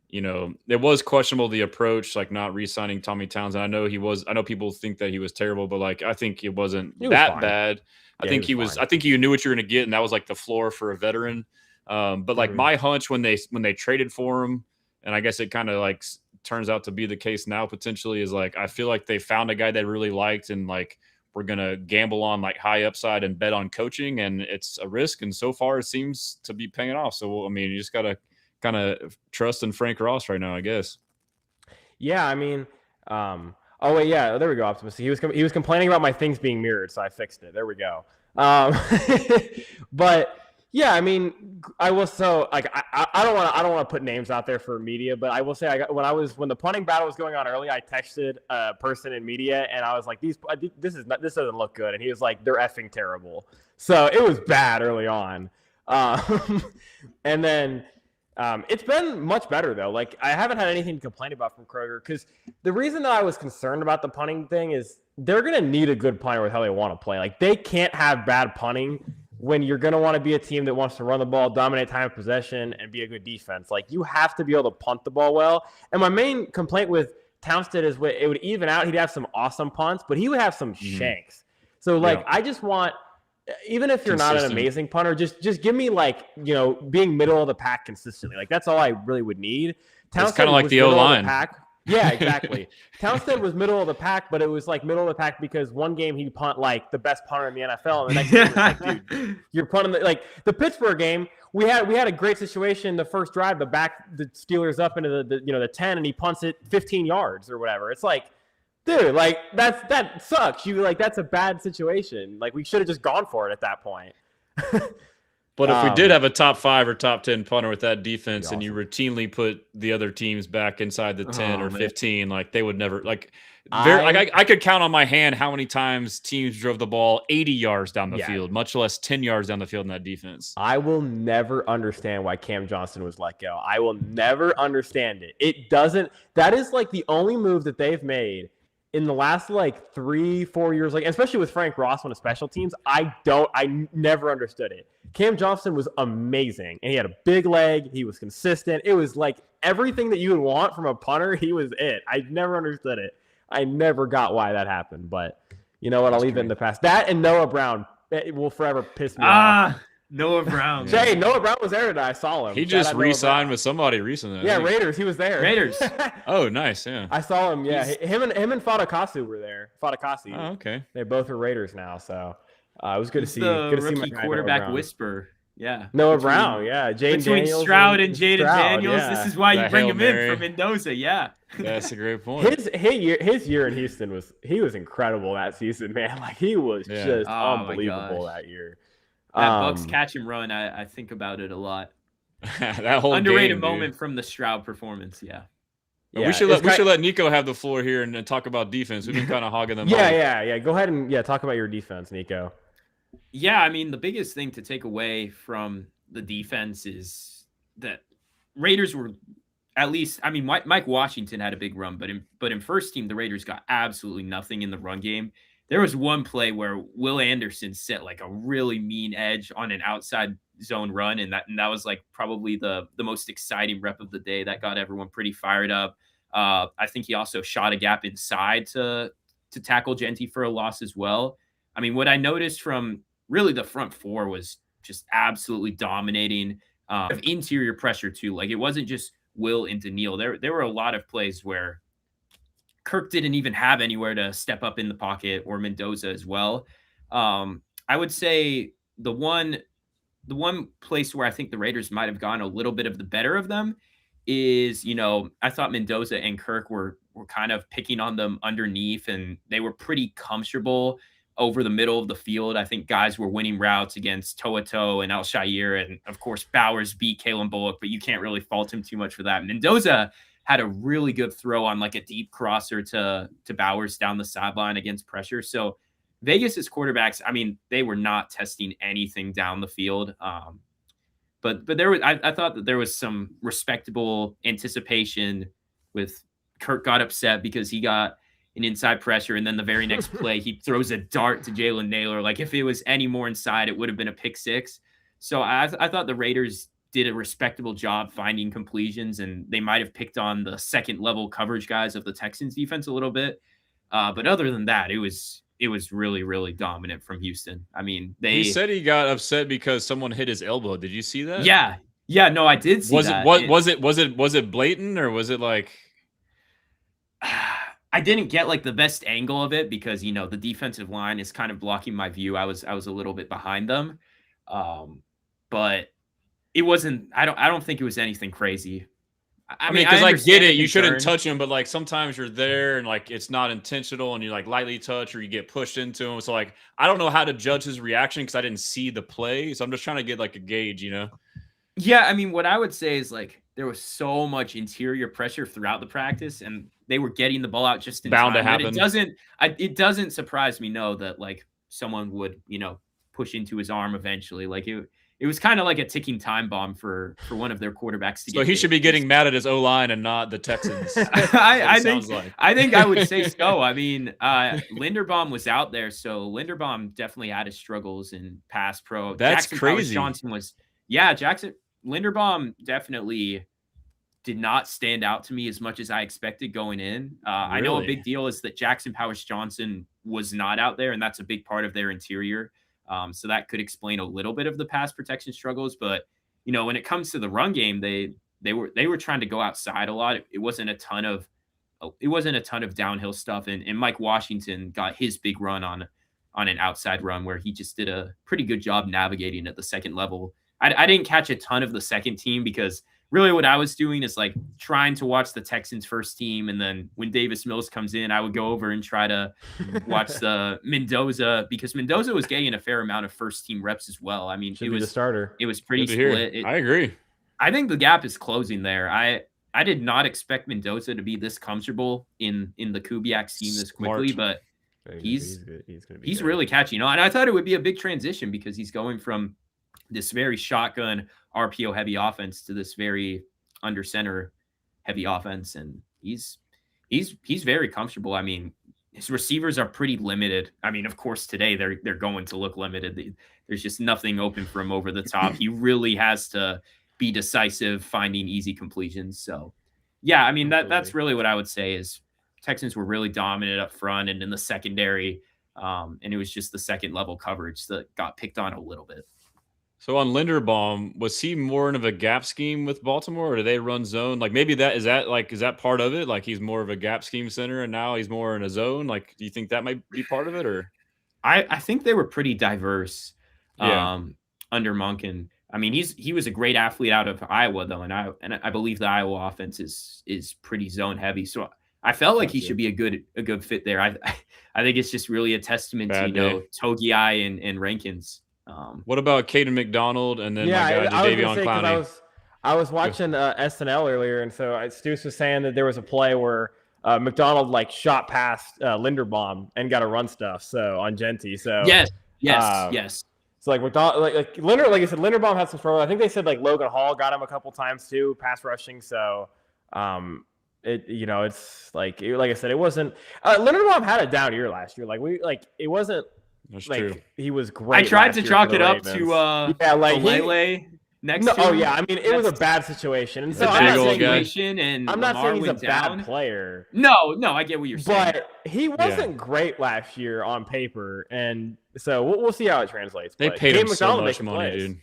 you know, it was questionable, the approach, like not re-signing Tommy Townsend. I know people think that he was terrible, but like, I think it wasn't that bad. I think I think you knew what you were going to get. And that was like the floor for a veteran. But like my hunch when they traded for him, and I guess it kind of like turns out to be the case now potentially, is like, I feel like they found a guy they really liked and like, we're going to gamble on like high upside and bet on coaching, and it's a risk. And so far it seems to be paying off. So, I mean, you just got to kind of trust in Frank Ross right now, I guess. Yeah, I mean, oh wait, yeah, there we go, Optimus. He was complaining about my things being mirrored, so I fixed it. There we go. But yeah, I mean, I will. So like, I don't want to put names out there for media, but I will say when the punting battle was going on early, I texted a person in media and I was like, this doesn't look good, and he was like, they're effing terrible. So it was bad early on, and then. It's been much better though. Like I haven't had anything to complain about from Kroger because the reason that I was concerned about the punting thing is they're gonna need a good punter with how they want to play. Like they can't have bad punting when you're gonna want to be a team that wants to run the ball, dominate time of possession, and be a good defense. Like you have to be able to punt the ball well. And my main complaint with Townsend is it would even out. He'd have some awesome punts, but he would have some shanks. So like I just want. Even if you're not an amazing punter, just give me like, being middle of the pack consistently. Like that's all I really would need. It's kind of like the O-line. Yeah, exactly. Townsend was middle of the pack, but it was like middle of the pack because one game he punt like the best punter in the NFL, and the next game it's like, dude, you're punting like the Pittsburgh game. We had a great situation the first drive, the Steelers up into the 10, and he punts it 15 yards or whatever. It's like, dude, like that sucks. That's a bad situation. Like we should have just gone for it at that point. But if we did have a top 5 or top 10 punter with that defense, and you routinely put the other teams back inside the 10 or 15, like they would never I could count on my hand how many times teams drove the ball 80 yards down the field, much less 10 yards down the field in that defense. I will never understand why Cam Johnston was let go. I will never understand it. That is like the only move that they've made in the last like 3-4 years, like especially with Frank Ross on the special teams. I never understood it. Cam Johnston was amazing, and he had a big leg. He was consistent. It was like everything that you would want from a punter. He was it. I never understood it. I never got why that happened, but you know what? I'll leave it in the past. That and Noah Brown, it will forever piss me off. Noah Brown. Jay, Noah Brown was there today. I saw him. He just re-signed with somebody recently. Yeah, Raiders. He was there. Raiders. Oh, nice. Yeah. I saw him. Yeah, him and Fadakasu were there. Fadakasi. Oh, okay. They both are Raiders now, so it was good to see. Good to see my quarterback whisper. Yeah. Noah Brown. Yeah. Between Stroud and Jaden Daniels. Yeah. This is why you bring him in from Mendoza. Yeah. That's a great point. His year in Houston was incredible that season, man. Like he was just unbelievable that year. That Bucks catch and run, I think about it a lot. That whole underrated game, moment from the Stroud performance. Yeah. We should let Nico have the floor here and talk about defense. We've been kind of hogging them. Yeah. Go ahead and talk about your defense, Nico. Yeah, I mean the biggest thing to take away from the defense is that Raiders were at least. I mean, Mike Washington had a big run, but in first team the Raiders got absolutely nothing in the run game. There was one play where Will Anderson set like a really mean edge on an outside zone run, and that was like probably the most exciting rep of the day. That got everyone pretty fired up. I think he also shot a gap inside to tackle Genty for a loss as well. I mean, what I noticed from really the front four was just absolutely dominating of interior pressure too. Like it wasn't just Will into Neal. There were a lot of plays where Kirk didn't even have anywhere to step up in the pocket, or Mendoza as well. I would say the one place where I think the Raiders might have gone a little bit of the better of them is, I thought Mendoza and Kirk were kind of picking on them underneath, and they were pretty comfortable over the middle of the field. I think guys were winning routes against To'o and Al-Shaair, and of course Bowers beat Kalen Bullock, but you can't really fault him too much for that. Mendoza had a really good throw on like a deep crosser to Bowers down the sideline against pressure. So Vegas's quarterbacks, I mean, they were not testing anything down the field. But there was, I thought that there was some respectable anticipation with Kirk got upset because he got an inside pressure, and then the very next play he throws a dart to Jalen Naylor. Like if it was any more inside, it would have been a pick six. So I thought the Raiders did a respectable job finding completions, and they might have picked on the second level coverage guys of the Texans defense a little bit. But other than that, it was really, really dominant from Houston. I mean, he said he got upset because someone hit his elbow. Did you see that? Yeah. No, I did see that. Was it blatant, or was it like? I didn't get like the best angle of it because, the defensive line is kind of blocking my view. I was a little bit behind them. But it wasn't, I don't think it was anything crazy. I mean, because I get it. You shouldn't touch him, but like sometimes you're there and like it's not intentional and you like lightly touch or you get pushed into him. So like, I don't know how to judge his reaction because I didn't see the play. So I'm just trying to get like a gauge, Yeah. I mean, what I would say is like, there was so much interior pressure throughout the practice and they were getting the ball out just in bound time. To happen. It doesn't surprise me, that like someone would, push into his arm eventually. Like it it was kind of like a ticking time bomb for one of their quarterbacks to get. So he should be getting mad at his O-line and not the Texans. I think I would say so. I mean, Linderbaum was out there, so Linderbaum definitely had his struggles in pass pro. That's Jackson crazy. Johnson was, Linderbaum definitely did not stand out to me as much as I expected going in. I know a big deal is that Jackson Powers-Johnson was not out there, and that's a big part of their interior. So that could explain a little bit of the pass protection struggles. But, you know, when it comes to the run game, they were trying to go outside a lot. It wasn't a ton of downhill stuff. And Mike Washington got his big run on an outside run where he just did a pretty good job navigating at the second level. I didn't catch a ton of the second team because really what I was doing is like trying to watch the Texans first team. And then when Davis Mills comes in, I would go over and try to watch the Mendoza, because Mendoza was getting a fair amount of first team reps as well. I mean, it was the starter. It was pretty split. I agree. I think the gap is closing there. I did not expect Mendoza to be this comfortable in the Kubiak scheme this quickly, but he's really catchy. You know, and I thought it would be a big transition because he's going from this very shotgun RPO heavy offense to this very under center heavy offense. And he's very comfortable. I mean, his receivers are pretty limited. I mean, of course, today they're going to look limited. There's just nothing open for him over the top. He really has to be decisive, finding easy completions. So yeah, I mean, that's really what I would say is Texans were really dominant up front and in the secondary. And it was just the second level coverage that got picked on a little bit. So on Linderbaum, was he more of a gap scheme with Baltimore, or do they run zone? Like maybe is that part of it? Like he's more of a gap scheme center and now he's more in a zone. Like, do you think that might be part of it, or? I think they were pretty diverse under Monken. I mean, he was a great athlete out of Iowa though, and I believe the Iowa offense is pretty zone heavy. So I felt like he should be a good fit there. I think it's just really a testament to Togiai and Rankins. What about Caden McDonald and then Jadeveon Clowney? I was watching SNL earlier, and so Stewis was saying that there was a play where McDonald like shot past Linderbaum and got a run stuff. So on Genty, so yes. So like McDonald, like I said, Linderbaum had some trouble. I think they said like Logan Hall got him a couple times too, pass rushing. So it's like I said, it wasn't. Linderbaum had a down year last year. It wasn't. That's true. He was great. I tried to chalk it up to Lele next year. Oh yeah, I mean it was a bad situation, and so I'm not saying he's a bad player. No, I get what you're saying. But he wasn't great last year on paper, and so we'll see how it translates. They paid him so much money,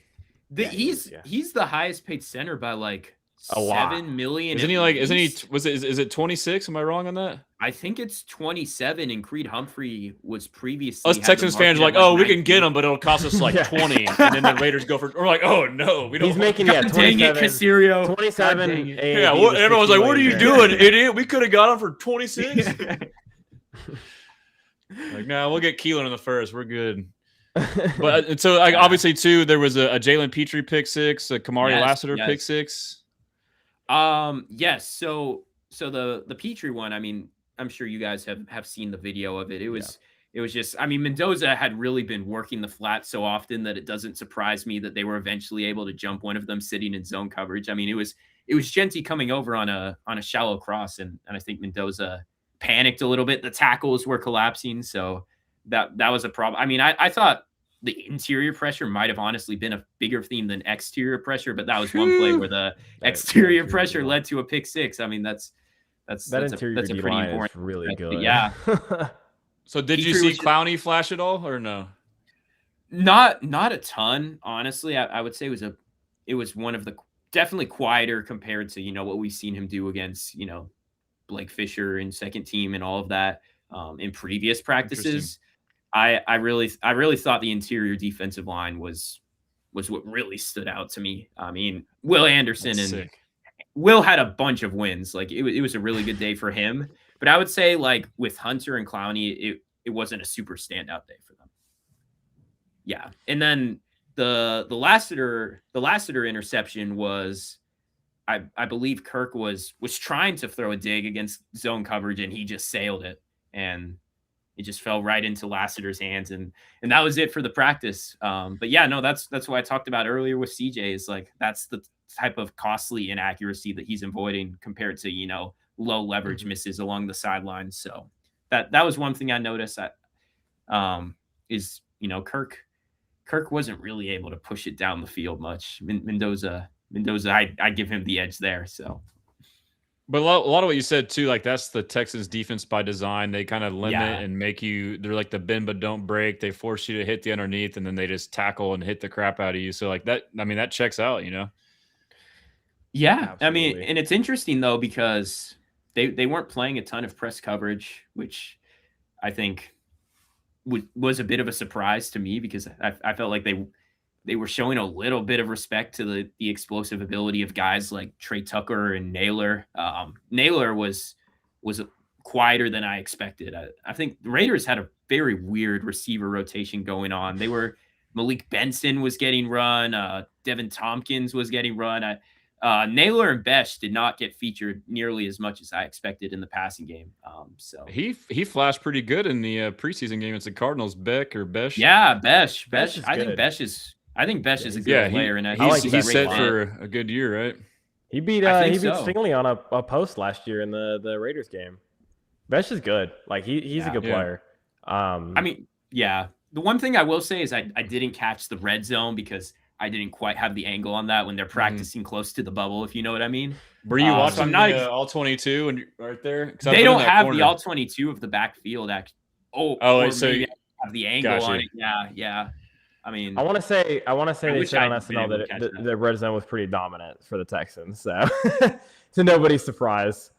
dude. He's the highest paid center by like $7 million. Isn't he like? Isn't he? Is it 26? Am I wrong on that? I think it's 27. And Creed Humphrey was previously. Us Texans fans are like, oh, we can get him, but it'll cost us like 20. And then the Raiders go for. We're like, oh no, we don't. He's making 27. Dang it, Caserio. 27. Yeah, everyone's like, what are you doing, idiot? We could have got him for 26. Like, no, we'll get Keelan in the first. We're good. But so obviously too, there was a Jalen Petrie pick six, a Kamari Lassiter pick six. Yes. So the Petrie one, I mean, I'm sure you guys have seen the video of it. It was just, I mean, Mendoza had really been working the flat so often that it doesn't surprise me that they were eventually able to jump one of them sitting in zone coverage. I mean, it was Genty coming over on a shallow cross, and I think Mendoza panicked a little bit. The tackles were collapsing, so that was a problem. I mean, I thought the interior pressure might have honestly been a bigger theme than exterior pressure, but that was one play where the exterior pressure led to a pick six. I mean, that's a pretty important. Really good. Yeah. So did you see Clowney flash at all or no? Not a ton, honestly. I would say it was one of the definitely quieter compared to, what we've seen him do against, Blake Fisher in second team and all of that in previous practices. I really thought the interior defensive line was what really stood out to me. I mean, Will Anderson Will had a bunch of wins. Like it was a really good day for him. But I would say like with Hunter and Clowney, it wasn't a super standout day for them. Yeah. And then the Lassiter interception was, I believe Kirk was trying to throw a dig against zone coverage and he just sailed it. And it just fell right into Lassiter's hands, and that was it for the practice. But yeah, no, that's what I talked about earlier with CJ, is like that's the type of costly inaccuracy that he's avoiding compared to, you know, low leverage misses along the sidelines. So that was one thing I noticed. That is, you know, Kirk wasn't really able to push it down the field much. Mendoza, I give him the edge there. So, but a lot of what you said too, like that's the Texans defense by design. They kind of limit and make you. They're like the bend but don't break. They force you to hit the underneath, and then they just tackle and hit the crap out of you. So like that, I mean, that checks out, you know. Yeah, absolutely. I mean, and it's interesting though because they weren't playing a ton of press coverage, which I think was a bit of a surprise to me, because I felt like they were showing a little bit of respect to the explosive ability of guys like Trey Tucker and Naylor. Naylor was quieter than I expected. I think the Raiders had a very weird receiver rotation going on. Malik Benson was getting run. Devin Tompkins was getting run. Naylor and Besh did not get featured nearly as much as I expected in the passing game. So he flashed pretty good in the preseason game against the Cardinals. Besh. Yeah, Besh. I think Besh is a good player, and he's set for a good year, right? He beat Stingley on a post last year in the Raiders game. Besh is good. Like he's a good player. I mean, yeah. The one thing I will say is I didn't catch the red zone because I didn't quite have the angle on that when they're practicing close to the bubble, if you know what I mean. Were you watching the all-22 and right there? They don't have the all-22 of the backfield. So you have the angle on it. Yeah. I mean, I want to say they said on SNL that the red zone was pretty dominant for the Texans. So to nobody's surprise.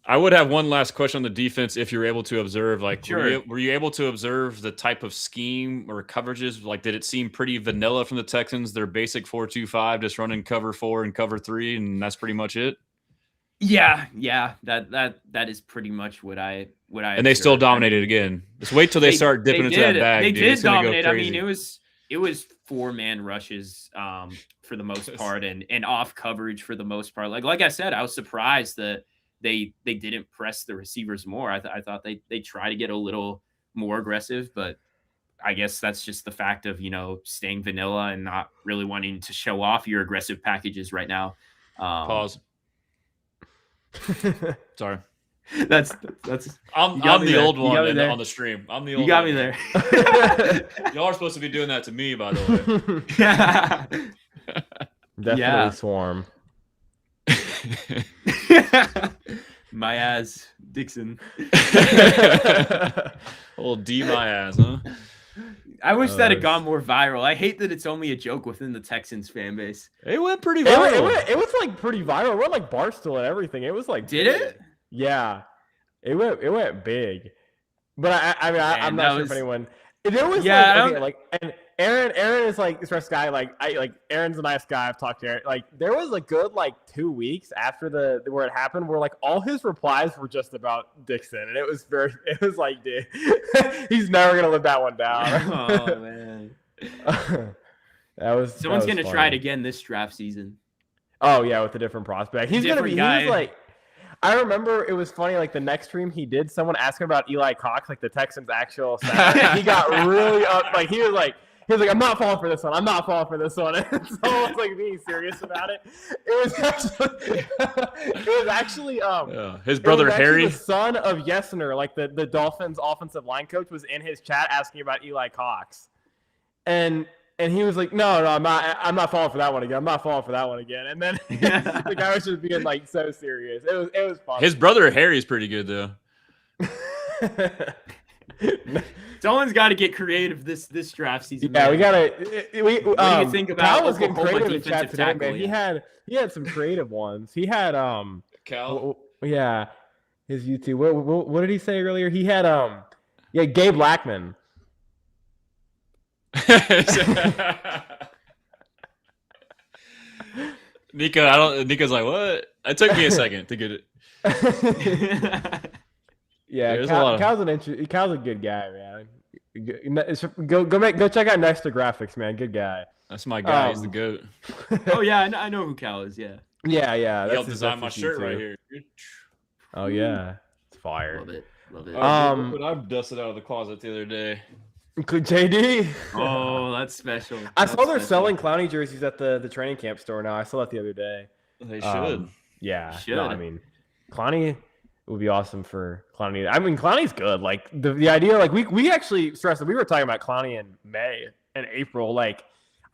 I would have one last question on the defense, if you're able to observe. Like, sure. were you able to observe the type of scheme or coverages? Like, did it seem pretty vanilla from the Texans? Their basic 4-2-5, just running cover 4 and cover 3, and that's pretty much it. Yeah. That is pretty much what I. And they still dominated again. Just wait till they start dipping into that bag. They did dominate. I mean, it was 4-man rushes for the most part, and off coverage for the most part. Like I said, I was surprised that they didn't press the receivers more. I thought they try to get a little more aggressive, but I guess that's just the fact of, you know, staying vanilla and not really wanting to show off your aggressive packages right now. Pause. Sorry. That's I'm the old one on the stream. I'm the old. You got one. Me there. Y'all are supposed to be doing that to me, by the way. Definitely swarm. My ass, Dixon. Old D my ass, huh? I wish that had gone more viral. I hate that it's only a joke within the Texans fan base. It went pretty viral. It was like pretty viral. It went like Barstool and everything. It was like, did it? Yeah, it went big. But I'm not sure if anyone. There was and Aaron is like this rest guy. Aaron's a nice guy. I've talked to Aaron. Like there was a good 2 weeks after where it happened, where all his replies were just about Dixon, and it was like, dude, he's never gonna live that one down. Oh man, someone's gonna try it again this draft season. Oh yeah, with a different prospect. He was like. I remember it was funny, the next stream he did, someone asked him about Eli Cox, the Texans' actual center. He got really up, he was like, I'm not falling for this one. I'm not falling for this one. And someone was being serious about it. It was actually his brother Harry, the son of Yesner, the Dolphins' offensive line coach, was in his chat asking about Eli Cox, and he was like, no, I'm not falling for that one again. I'm not falling for that one again. And then the guy was just being so serious. It was fun. His brother Harry's pretty good though. Someone's got to get creative this draft season. Yeah, man. we gotta. What do you think about Cal was getting creative in chat today, tackle, man. He had some creative ones. He had Cal. Yeah, his YouTube. What did he say earlier? He had Gabe Lackman. Nico's like, what? It took me a second to get it. Yeah, Cal's a good guy, man. Go check out Next to Graphics, man. Good guy. That's my guy. He's the GOAT. Oh yeah, I know who Cal is. Yeah. Yeah. He helped design my shirt right here. Oh yeah, it's fire. Love it. Love it. But I dusted out of the closet the other day. JD. Oh, that's special. I saw they're selling Clowney jerseys at the training camp store now. I saw that the other day. They should. Yeah. Should. No, I mean, Clowney would be awesome for Clowney. I mean, Clowney's good. Like the idea, like we actually stressed that we were talking about Clowney in May and April. Like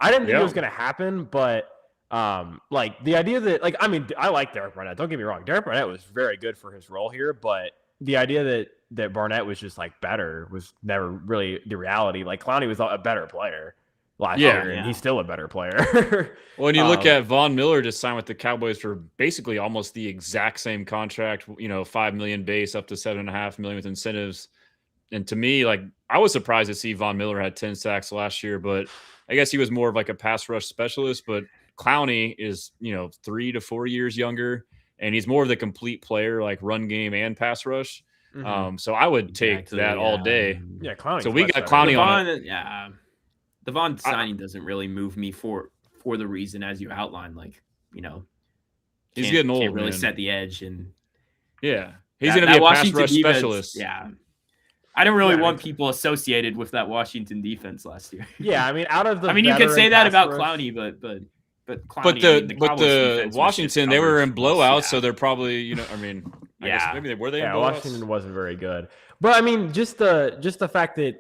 I didn't think it was going to happen, but like the idea that, like, I mean, I like Derek Barnett. Don't get me wrong. Derek Barnett was very good for his role here, but the idea that Barnett was just like better was never really the reality. Like Clowney was a better player last year, and he's still a better player. Well, when you look at Von Miller just signed with the Cowboys for basically almost the exact same contract, you know, $5 million base up to $7.5 million with incentives. And to me, like, I was surprised to see Von Miller had 10 sacks last year, but I guess he was more of like a pass rush specialist. But Clowney is, you know, 3 to 4 years younger, and he's more of the complete player, like run game and pass rush. So I would take that all day. Yeah, Clowney. So we got Clowney on it. Yeah, the Von signing doesn't really move me for the reason as you outlined. Like, you know, he's getting old. Can't really set the edge, and he's going to be a pass rush defense, specialist. Yeah. I don't really want people associated with that Washington defense last year. Yeah, I mean, out of the, you could say that about Clowney, but Clowney, the Washington, they were in blowouts, so they're probably, you know, I mean, I guess maybe they were in blowouts. Washington wasn't very good, but I mean, just the fact that,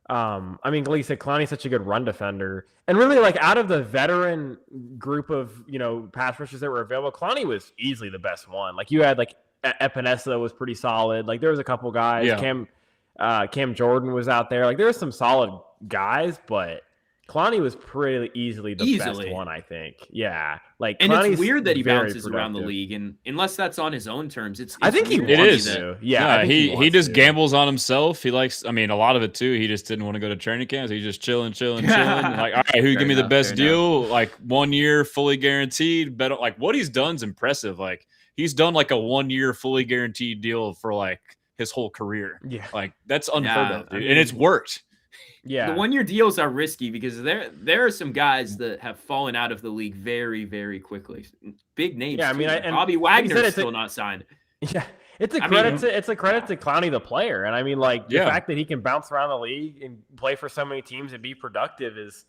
I mean, like you said, Clowney's such a good run defender, and really, like, out of the veteran group of, you know, pass rushers that were available, Clowney was easily the best one. Like, you had like Epinesa was pretty solid. Like, there was a couple guys. Cam Jordan was out there. Like, there were some solid guys, but Clowney was pretty easily the best one, I think. Yeah, like, and Clowney's it's weird that he bounces around the league, and unless that's on his own terms, I think it is. Yeah, he just gambles on himself. He likes. I mean, a lot of it too. He just didn't want to go to training camps. He's just chilling. Like, all right, who give me the best deal? Like 1 year fully guaranteed. Better. Like, what he's done's impressive. Like, he's done like a 1 year fully guaranteed deal for like his whole career. Yeah, like that's unheard of, dude. And it's worked. Yeah, the 1 year deals are risky because there are some guys that have fallen out of the league very, very quickly. Big names. Yeah, I mean, and Bobby Wagner's still not signed. Yeah, it's a credit to Clowney, the player, and I mean, like, the fact that he can bounce around the league and play for so many teams and be productive is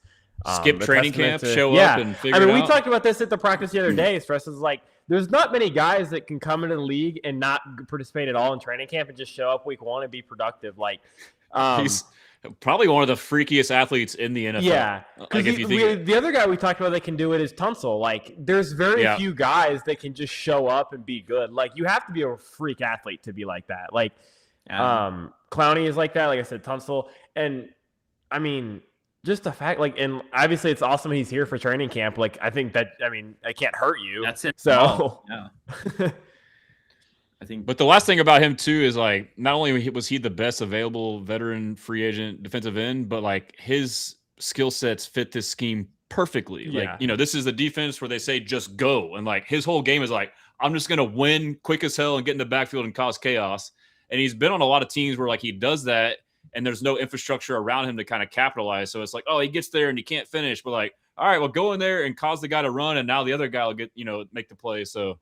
skip training camp, show up, and figure it out. I mean, we talked about this at the practice the other day. Stress is like, there's not many guys that can come into the league and not participate at all in training camp and just show up week 1 and be productive. Like, he's probably one of the freakiest athletes in the NFL. Yeah, like the other guy we talked about that can do it is Tunsil. Like, there's very few guys that can just show up and be good. Like, you have to be a freak athlete to be like that. Like, Clowney is like that. Like I said, Tunsil, and I mean, just the fact, like, and obviously it's awesome he's here for training camp. Like, I think that, I mean, it can't hurt you. That's it. So yeah. I think, but the last thing about him too is, like, not only was he the best available veteran free agent defensive end, but like his skill sets fit this scheme perfectly. Like, you know, this is the defense where they say just go, and like his whole game is like, I'm just gonna win quick as hell and get in the backfield and cause chaos. And he's been on a lot of teams where like he does that, and there's no infrastructure around him to kind of capitalize. So it's like, oh, he gets there and he can't finish, but like, all right, well, go in there and cause the guy to run, and now the other guy will get, you know, make the play. So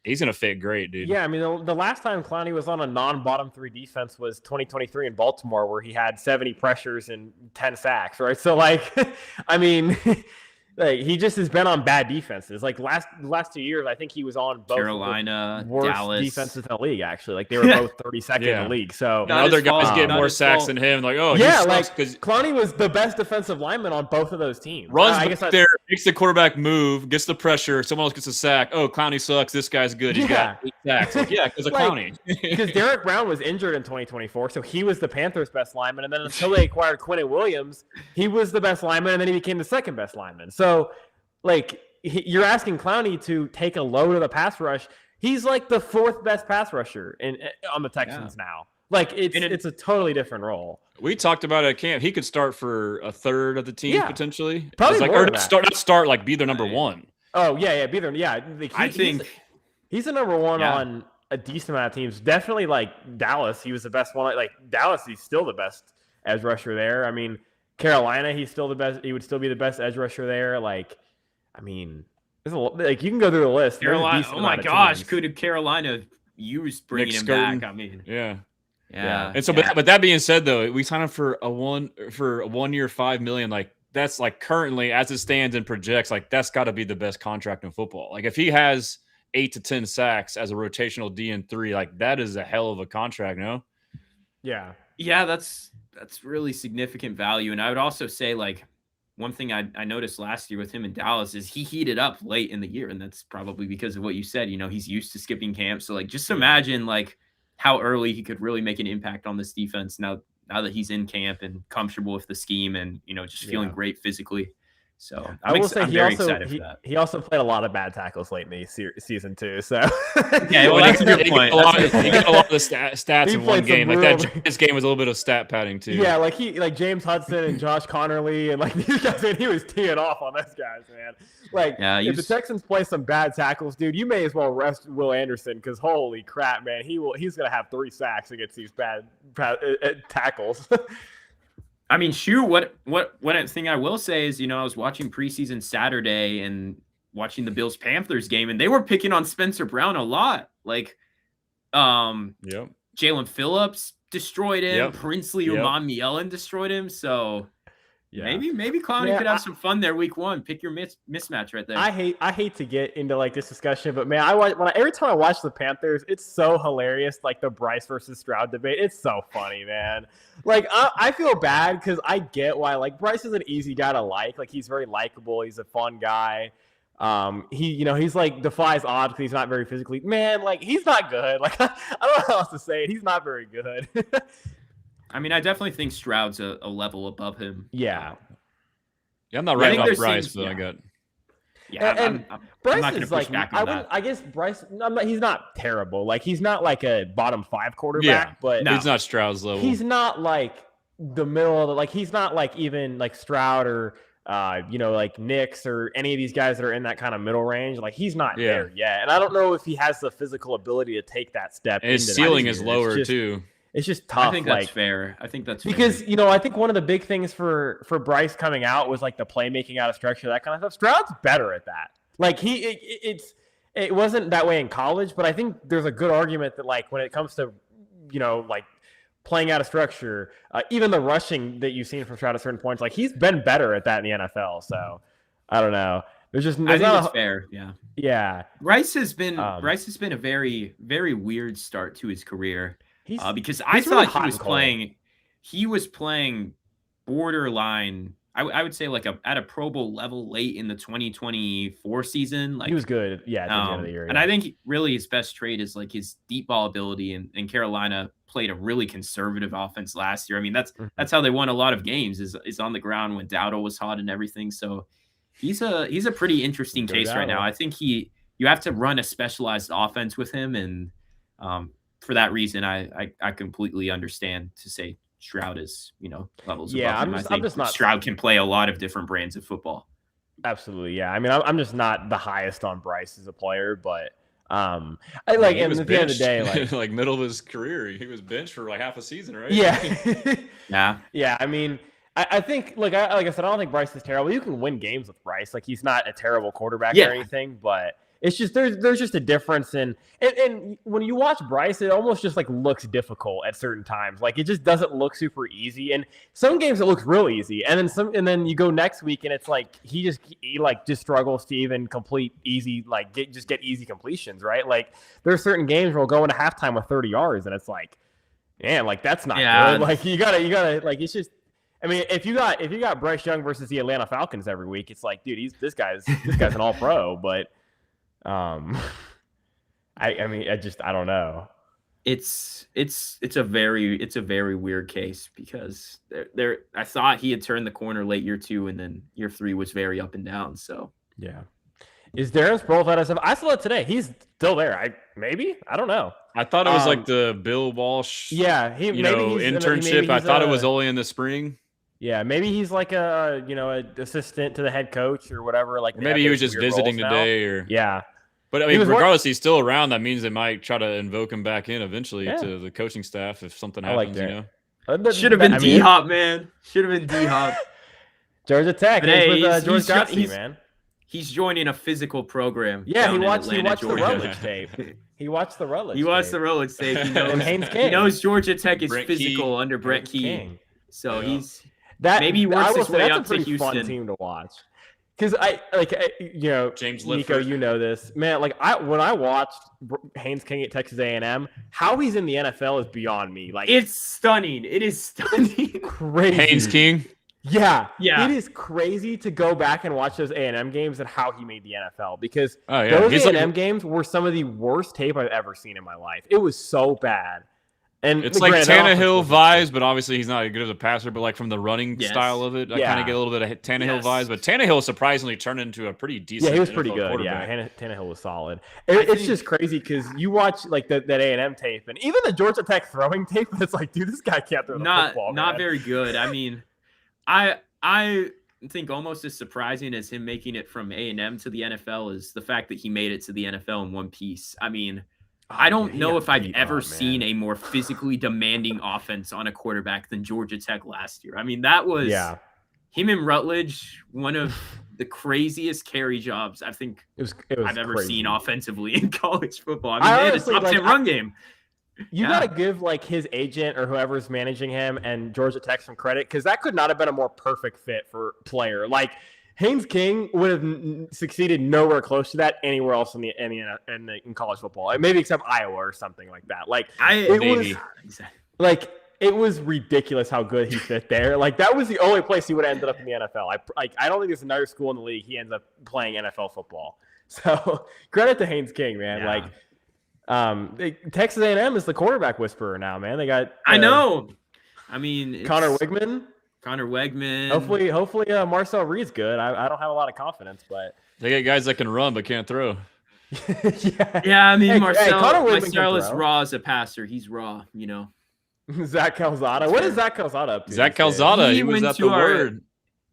he's going to fit great, dude. Yeah, I mean, the last time Clowney was on a non-bottom 3 defense was 2023 in Baltimore, where he had 70 pressures and 10 sacks, right? So, like, I mean, like, he just has been on bad defenses. Like, last 2 years, I think he was on both Carolina, worst Dallas defenses in the league, actually. Like, they were both 32nd in the league. So other guys get more sacks than him. Like, oh, yeah, like, Clowney was the best defensive lineman on both of those teams. Runs there, makes the quarterback move, gets the pressure, someone else gets a sack. Oh, Clowney sucks. This guy's good. He's got 8 sacks. Like, because of Clowney. Because Derek Brown was injured in 2024, so he was the Panthers' best lineman. And then until they acquired Quinnen Williams, he was the best lineman, and then he became the second best lineman. So, like, you're asking Clowney to take a load of the pass rush. He's like the 4th best pass rusher on the Texans now. Like, it's a totally different role. We talked about it at camp. He could start for a third of the team potentially. Probably like, more or start like be their number 1. Oh yeah, be there. Yeah, I think he's the number 1 on a decent amount of teams. Definitely, like, Dallas, he was the best one. Like, Dallas, he's still the best edge rusher there. I mean, Carolina, he's still the best. He would still be the best edge rusher there. Like, I mean, like, you can go through the list. Carolina, oh my gosh, could Carolina use bringing him back? I mean, yeah. Yeah. And so, but that being said, though, we signed him for a 1 year, $5 million. Like that's like currently as it stands and projects, like that's got to be the best contract in football. Like if he has 8 to 10 sacks as a rotational DN3, like that is a hell of a contract, no? Yeah. Yeah, that's really significant value. And I would also say, like, one thing I noticed last year with him in Dallas is he heated up late in the year, and that's probably because of what you said. You know, he's used to skipping camp. So, like, just imagine, like, how early he could really make an impact on this defense now that he's in camp and comfortable with the scheme and, you know, just feeling great physically. So I will say I'm very excited for that. He also played a lot of bad tackles late in the season too. So yeah, well, that's a good point. He got a lot of the stats in one game. Like this game was a little bit of stat padding too. Yeah, like James Hudson and Josh Connerly and like these guys, man, he was teeing off on those guys, man. Like if the Texans play some bad tackles, dude, you may as well rest Will Anderson because holy crap, man, he's gonna have 3 sacks against these bad tackles. I mean, what thing I will say is, you know, I was watching preseason Saturday and watching the Bills-Panthers game, and they were picking on Spencer Brown a lot. Like, Jalen Phillips destroyed him. Princely Umanmielen destroyed him. So maybe Clowney could have some fun there week 1. Pick your mismatch right there. I hate to get into like this discussion, but man, every time I watch the Panthers, it's so hilarious. Like the Bryce versus Stroud debate, it's so funny, man. Like I feel bad because I get why. Like Bryce is an easy guy to like. Like he's very likable. He's a fun guy. He's like defies odds because he's not very physically. Man, like he's not good. Like I don't know how else to say it. He's not very good. I mean, I definitely think Stroud's a level above him. Yeah. I'm not right about Bryce, but I got. Yeah, and Bryce not is like I guess Bryce. He's not terrible. Like he's not like a bottom 5 quarterback, but he's not Stroud's level. He's not like the middle of the, like he's not like even like Stroud or like Knicks or any of these guys that are in that kind of middle range. Like he's not there yet, and I don't know if he has the physical ability to take that step. And his ceiling is lower too. It's just tough. I think that's fair. Because I think one of the big things for Bryce coming out was like the playmaking out of structure, that kind of stuff. Stroud's better at that. Like it wasn't that way in college, but I think there's a good argument that like when it comes to like playing out of structure, even the rushing that you've seen from Stroud at certain points, like he's been better at that in the NFL. So I don't know. I think it's fair. Yeah. Yeah. Bryce has been a very, very weird start to his career. Because I thought he was playing borderline. I would say like at a Pro Bowl level late in the 2024 season. Like he was good, at the end of the year. And I think really his best trait is like his deep ball ability. And Carolina played a really conservative offense last year. I mean, that's how they won a lot of games is on the ground when Dowdle was hot and everything. So he's a pretty interesting case right now. I think you have to run a specialized offense with him, and for that reason, I completely understand to say Stroud is, levels above him. I think Stroud can play a lot of different brands of football. Absolutely, yeah. I mean, I'm just not the highest on Bryce as a player, but and at the end of the day, like like middle of his career, he was benched for like half a season, right? Yeah, yeah. I mean, I think like I said, I don't think Bryce is terrible. You can win games with Bryce. Like he's not a terrible quarterback or anything, but it's just there's just a difference and when you watch Bryce, it almost just like looks difficult at certain times. Like it just doesn't look super easy. And some games it looks real easy, and then you go next week and it's like he just struggles to even complete easy get easy completions, right? Like there's certain games where we'll go into halftime with 30 yards, and it's like, man, like that's not good. Like you gotta like it's just. I mean, if you got Bryce Young versus the Atlanta Falcons every week, it's like, dude, this guy's an all pro, but. I mean, I don't know. It's a very weird case because I thought he had turned the corner late year 2, and then year 3 was very up and down. So yeah, is Darren Sproles out of stuff? I saw it today. He's still there. I don't know. I thought it was like the Bill Walsh. Yeah, internship. I thought it was only in the spring. Yeah, maybe he's like an assistant to the head coach or whatever. Like maybe he was just visiting today, or yeah. But I mean, regardless, he's still around. That means they might try to invoke him back in eventually to the coaching staff if something happens. Should have been D-Hop, man. Should have been D-Hop. Georgia Tech. With George Godsey, man. He's joining a physical program. Yeah, he watched the Rutledge tape. He watched the Rutledge. He watched the Rutledge tape. He knows, and Haynes King. He knows Georgia Tech is Brett physical Key. under Brett Haynes Key. King. So he's that maybe he works his way up to Houston. Fun team to watch. Because James Nico, Lifford. you know this, man. Like when I watched Haynes King at Texas A&M, how he's in the NFL is beyond me. Like it's stunning. It is stunning. Crazy. Haynes King. Yeah. Yeah. It is crazy to go back and watch those A&M games and how he made the NFL because He's those A&M games were some of the worst tape I've ever seen in my life. It was so bad. And it's like Tannehill vibes, but obviously he's not as good as a passer. But like from the running style of it, I kind of get a little bit of Tannehill vibes. But Tannehill surprisingly turned into a pretty decent. Yeah, he was NFL pretty good. quarterback. Yeah, Tannehill was solid. It's just crazy because you watch like that A&M tape and even the Georgia Tech throwing tape. It's like, dude, this guy can't throw the football. Not very good. I mean, I think almost as surprising as him making it from A&M to the NFL is the fact that he made it to the NFL in one piece. I mean. I don't know if I've ever seen a more physically demanding offense on a quarterback than Georgia Tech last year. I mean, that was him and Rutledge, one of the craziest carry jobs I think I've ever seen offensively in college football. I mean, they had a top 10 run game. You got to give like his agent or whoever's managing him and Georgia Tech some credit because that could not have been a more perfect fit for player. Like Haynes King would have succeeded nowhere close to that anywhere else in college football, maybe except Iowa or something like that. Like it was ridiculous how good he fit there. Like that was the only place he would have ended up in the NFL. I don't think there's another school in the league he ends up playing NFL football. So credit to Haynes King, man. Yeah. Texas A&M is the quarterback whisperer now, man. They got I know. I mean, Connor Wegman. Hopefully, Marcel Reed's good. I don't have a lot of confidence, but they got guys that can run but can't throw. Yeah. I mean, Marcel is raw raw as a passer. He's raw, you know. Zach Calzada. What is Zach Calzada up to? Zach Calzada. He was at the Word.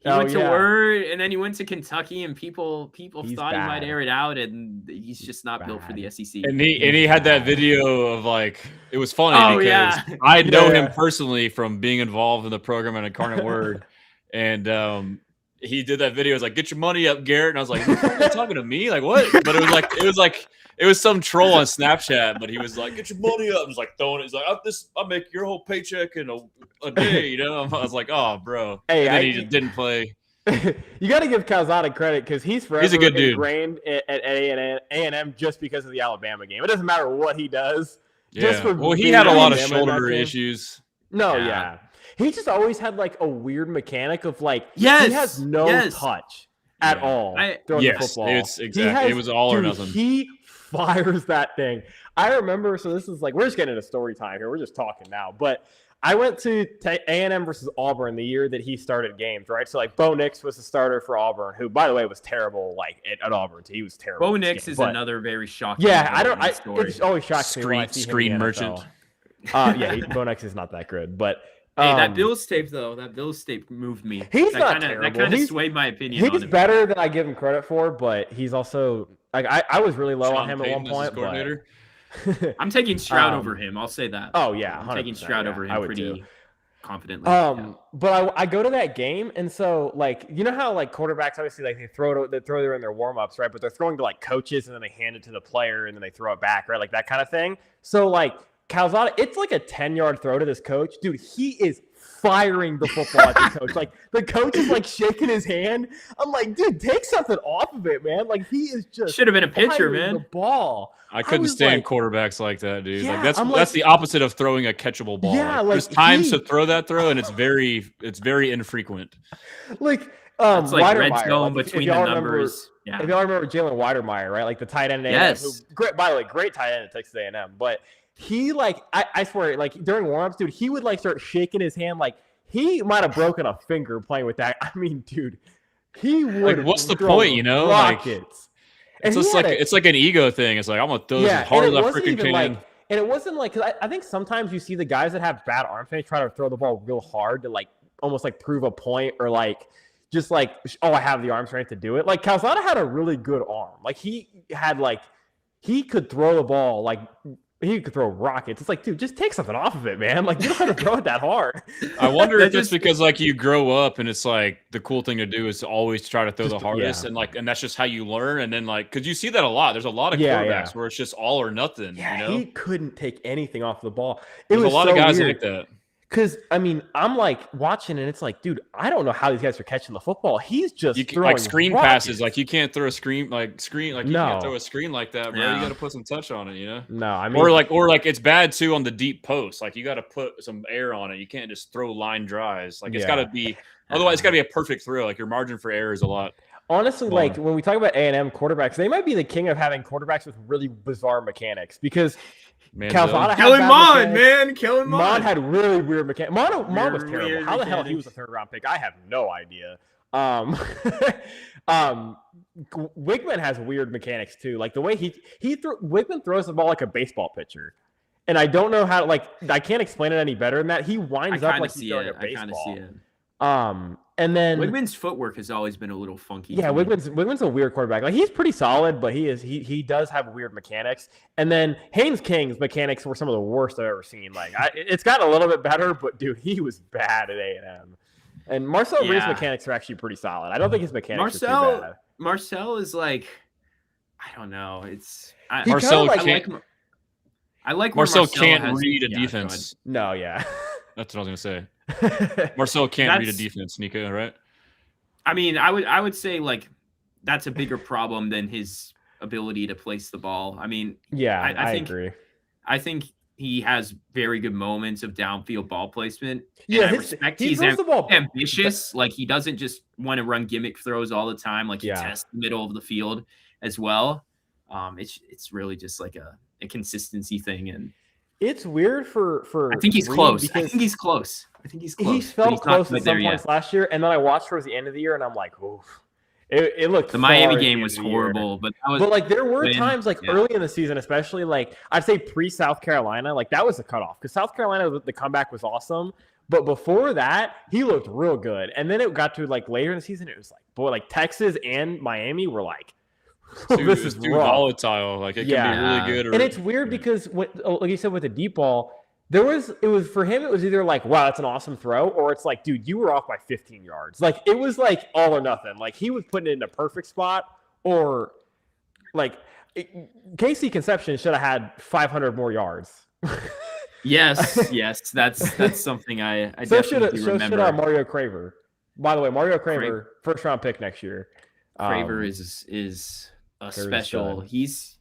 He went to Word, and then he went to Kentucky, and people thought he might air it out, and he's just not built for the SEC. And he had that video of like it was funny because I know him personally from being involved in the program at Incarnate Word, and he did that video. It was like, "Get your money up, Garrett," and I was like, "Are you talking to me? Like what?" But it was some troll on Snapchat, but he was like, "Get your money up." He's like throwing it. He's like, "I'll make your whole paycheck in a day," you know. I was like, "Oh, bro." Hey, and then he just didn't play. You got to give Calzada credit because he's forever a good dude. Ingrained at A&M just because of the Alabama game. It doesn't matter what he does. Yeah. Well, he had a lot of shoulder issues. He just always had like a weird mechanic of like he has no touch at all throwing the football. It was all or nothing. He fires that thing. I remember, so this is like, we're just getting into story time here. We're just talking now. But I went to A&M versus Auburn the year that he started games, right? So like Bo Nix was the starter for Auburn, who, by the way, was terrible like at Auburn. He was terrible. Bo Nix is another very shocking. Yeah, it always shocks me when I see Screen him in the merchant. Bo Nix is not that good. But hey, that Bills tape though, moved me. He's not terrible. That kind of swayed my opinion. He's better than I give him credit for, but he's also like I was really low on him at one point. But I'm taking Stroud over him. I'll say that. Oh yeah, I'm taking Stroud over him pretty confidently. But I go to that game, and so like you know how like quarterbacks obviously like they throw there in their warm ups, right? But they're throwing to like coaches, and then they hand it to the player, and then they throw it back, right? Like that kind of thing. So like Calzada, it's like a 10-yard throw to this coach, dude. He is firing the football at the coach. Like the coach is like shaking his hand. I'm like, dude, take something off of it, man. Like he is just should have been a pitcher, man. The ball. I couldn't stand quarterbacks like that, dude. Yeah, like that's the opposite of throwing a catchable ball. Yeah, like, there's times to throw that throw, and it's very infrequent. Like it's like red zone between the numbers. If y'all remember Jalen Weidermeyer, right? Like the tight end. Yes. By the way, great tight end at Texas A&M, but. He like I swear like during warmups, dude, he would like start shaking his hand like he might have broken a finger playing with that. I mean, dude, he would. Like, what's the point, you know? Rockets. Like, it's like an ego thing. It's like I'm gonna throw this as hard as I freaking can. And it wasn't like because I think sometimes you see the guys that have bad arm strength try to throw the ball real hard to like almost like prove a point or like just like I have the arm strength to do it. Like Calzada had a really good arm. Like he could throw the ball like he could throw rockets. It's like, dude, just take something off of it, man. Like, you don't have to throw it that hard. I wonder if it's because like you grow up and it's like the cool thing to do is to always try to throw the hardest, and that's just how you learn. And then like, because you see that a lot. There's a lot of quarterbacks where it's just all or nothing. Yeah, you know? He couldn't take anything off the ball. There's a lot of guys like that. Because, I mean, I'm like watching and it's like, dude, I don't know how these guys are catching the football. He's just throwing like screen rockets. passes. Like you can't throw a screen you can't throw a screen like that, bro. Yeah. You got to put some touch on it, you know? No, I mean, or like it's bad too on the deep post. Like you got to put some air on it. You can't just throw line drives. Like it's got to be, otherwise it's got to be a perfect throw. Like your margin for error is a lot. Honestly, like when we talk about A&M quarterbacks, they might be the king of having quarterbacks with really bizarre mechanics because Calzada Kellen Mond, man. Kellen Mond had really weird mechanics. Mond was terrible. How the hell he was a 3rd round pick? I have no idea. Wigman has weird mechanics too. Like the way Wigman throws the ball like a baseball pitcher. And I don't know how, like, I can't explain it any better than that. He winds up like he's throwing a baseball. I kind of see it. And then Wigman's footwork has always been a little funky. Yeah, Wigman's a weird quarterback. Like he's pretty solid, but he does have weird mechanics. And then Haynes King's mechanics were some of the worst I've ever seen. Like it's gotten a little bit better, but dude, he was bad at A&M. And Marcel Reed's mechanics are actually pretty solid. I don't think his mechanics are too bad. Marcel is like, I don't know. Marcel I like Marcel can't read a defense. No, yeah. That's what I was gonna say. Marcel can't read a defense, Nico, right? I mean, I would say like that's a bigger problem than his ability to place the ball. I mean, yeah, I agree. I think he has very good moments of downfield ball placement. Yeah, I respect he's ambitious. Like he doesn't just want to run gimmick throws all the time. Like he tests the middle of the field as well. It's really just like a consistency thing, and it's weird for I think he's close. I think he's close. He felt close at some points last year, and then I watched towards the end of the year, and I'm like, oof. It looked. The Miami game was horrible, but like there were times like early in the season, especially like I'd say pre-South Carolina, like that was the cutoff because South Carolina the comeback was awesome, but before that he looked real good, and then it got to like later in the season, it was like boy, like Texas and Miami were like. Dude, this is too volatile. Like it can be really good, and it's weird because like you said with the deep ball, it was for him. It was either like, wow, that's an awesome throw, or it's like, dude, you were off by 15 yards. Like it was like all or nothing. Like he was putting it in a perfect spot, or like Casey Conception should have had 500 more yards. yes, that's something I definitely remember. So should Mario Craver. By the way, Mario Craver, 1st round pick next year. Craver is a special. He's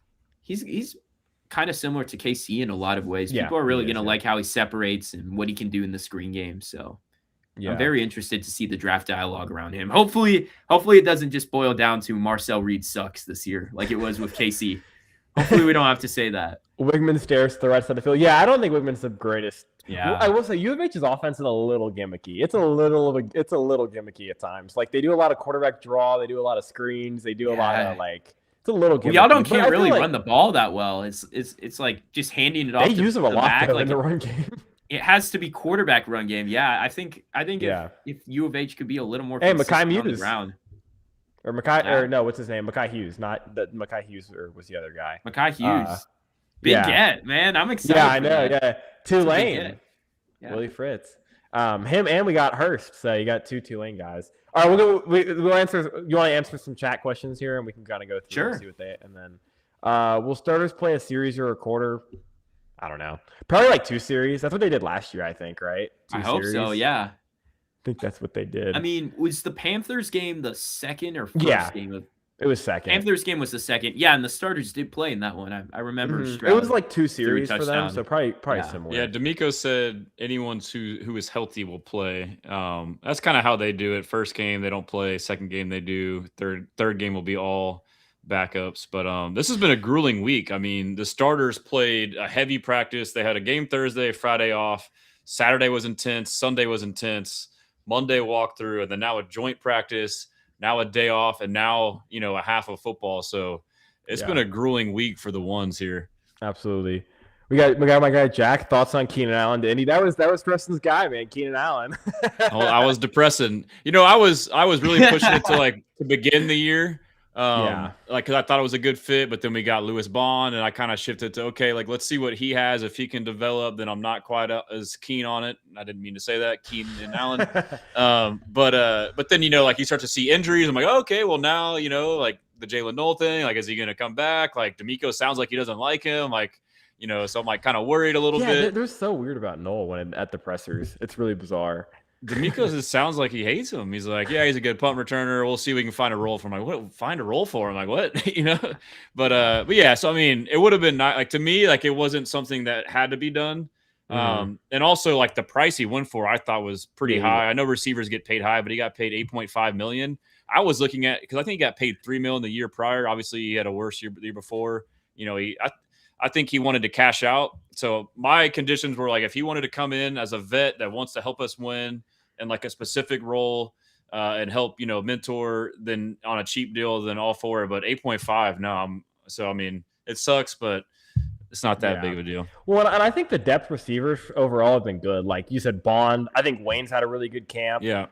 kind of similar to KC in a lot of ways. People are really going to like how he separates and what he can do in the screen game. So I'm very interested to see the draft dialogue around him. Hopefully it doesn't just boil down to Marcel Reed sucks this year like it was with KC. Hopefully we don't have to say that. Wigman stares to the right side of the field. Yeah, I don't think Wigman's the greatest. Yeah, I will say U of H's offense is a little gimmicky. It's a little gimmicky at times. Like they do a lot of quarterback draw. They do a lot of screens. They do a lot of like. It's a little gimmicky. Y'all can't really run the ball that well. It's like just handing it off. They use them a lot in the run game. It has to be quarterback run game. Yeah, I think if U of H could be a little more consistent on the ground. Or what's his name? Makai Hughes, not that Makai Hughes or was the other guy. Makai Hughes. Big get, man. I'm excited. Yeah, I know. Yeah. Tulane. Yeah. Willie Fritz. Him and we got Hurst. So you got 2 Tulane guys. All right, we'll answer. You want to answer some chat questions here, and we can kind of go through and see what they. And then will starters play a series or a quarter? I don't know. Probably like 2 series. That's what they did last year, I think. Right? 2 I hope so. Yeah. I think that's what they did. I mean, was the Panthers game the second or first game of? It was second. Panthers game was the second. Yeah, and the starters did play in that one. I remember. It was like 2 series for them, so probably similar. Yeah, D'Amico said anyone who is healthy will play. That's kind of how they do it. First game they don't play. Second game they do. Third game will be all backups. But this has been a grueling week. I mean, the starters played a heavy practice. They had a game Thursday, Friday off. Saturday was intense. Sunday was intense. Monday walkthrough, and then now a joint practice. Now a day off, and now, a half of football. So it's been a grueling week for the ones here. Absolutely. We got my guy Jack. Thoughts on Keenan Allen to Indy? That was Stressan's guy, man. Keenan Allen. I was depressing. I was really pushing it to begin the year. Like, cause I thought it was a good fit, but then we got Lewis Bond, and I kind of shifted to, okay, like, let's see what he has. If he can develop, then I'm not quite as keen on it. I didn't mean to say that, Keen and Allen. But then, like, you start to see injuries. I'm like, okay, well now, like the Jalen Noel thing, like, is he going to come back? Like, D'Amico sounds like he doesn't like him. Like, so I'm like kind of worried a little bit. They're so weird about Noel when at the pressers. It's really bizarre. D'Amico just sounds like he hates him. He's like, yeah, he's a good punt returner. We'll see if we can find a role for him. I'm like, what? Find a role for him? Like, what? But yeah. So I mean, it would have been not like, to me, like, it wasn't something that had to be done. And also, like, the price he went for, I thought was pretty high. I know receivers get paid high, but he got paid $8.5 million. I was looking at, because I think he got paid $3 million the year prior. Obviously, he had a worse year the year before. I think he wanted to cash out. So my conditions were like, if he wanted to come in as a vet that wants to help us win in like a specific role and help, mentor, then on a cheap deal, then all for it. But 8.5, no. So, I mean, it sucks, but it's not that big of a deal. Well, and I think the depth receivers overall have been good. Like you said, Bond, I think Wayne's had a really good camp. Yeah.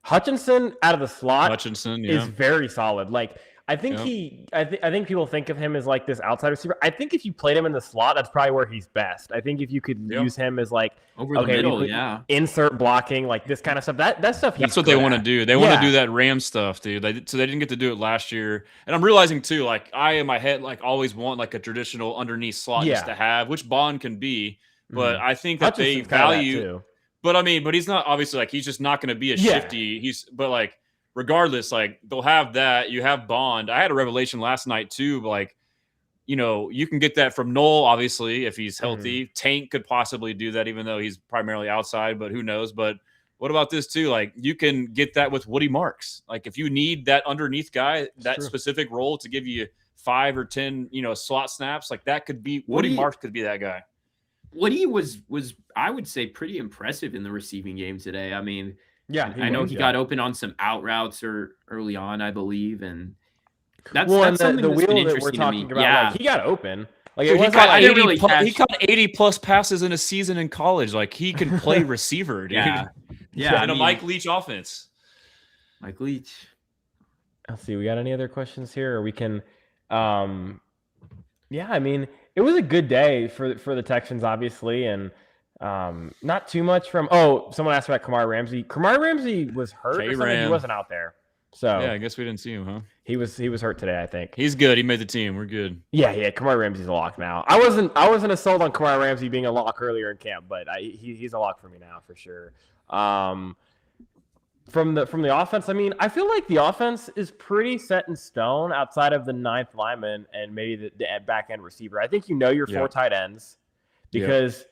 Hutchinson out of the slot is very solid. Like, I think I think people think of him as like this outside receiver. I think if you played him in the slot, that's probably where he's best. I think if you could use him as like over the middle, insert blocking, like this kind of stuff. That stuff. That's what they want to do. They want to do that Ram stuff, dude. So they didn't get to do it last year. And I'm realizing too, like, I in my head like always want like a traditional underneath slot just to have, which Bond can be. But I think that they value. But I mean, he's not obviously like, he's just not going to be a shifty. But like, regardless, like, they'll have that. You have Bond. I had a revelation last night too. But like, you can get that from Noel, obviously, if he's healthy. Tank could possibly do that, even though he's primarily outside, but who knows? But what about this too? Like, you can get that with Woody Marks. Like, if you need that underneath guy, that specific role to give you 5 or 10, slot snaps, like that could be Woody Marks could be that guy. Woody was I would say pretty impressive in the receiving game today. I mean, I know he got open on some out routes early on, I believe, and that's something the that's wheel been that interesting we're talking to me. about. Like, he got open. Like, dude, he caught 80 plus passes in a season in college. Like, he can play receiver, dude. In a Mike Leach offense. Mike Leach. Let's see. We got any other questions here? Or we can. I mean, it was a good day for the Texans, obviously, and not too much from. Oh, someone asked about Kamari Ramsey. Kamari Ramsey was hurt or something. He wasn't out there, so yeah, I guess we didn't see him, huh? He was hurt today, I think. He's good. He made the team. We're good. Yeah. Kamari Ramsey's a lock now. I wasn't as sold on Kamari Ramsey being a lock earlier in camp, but he's a lock for me now for sure. From the offense, I mean, I feel like the offense is pretty set in stone outside of the 9th lineman and maybe the back end receiver. I think your 4 tight ends because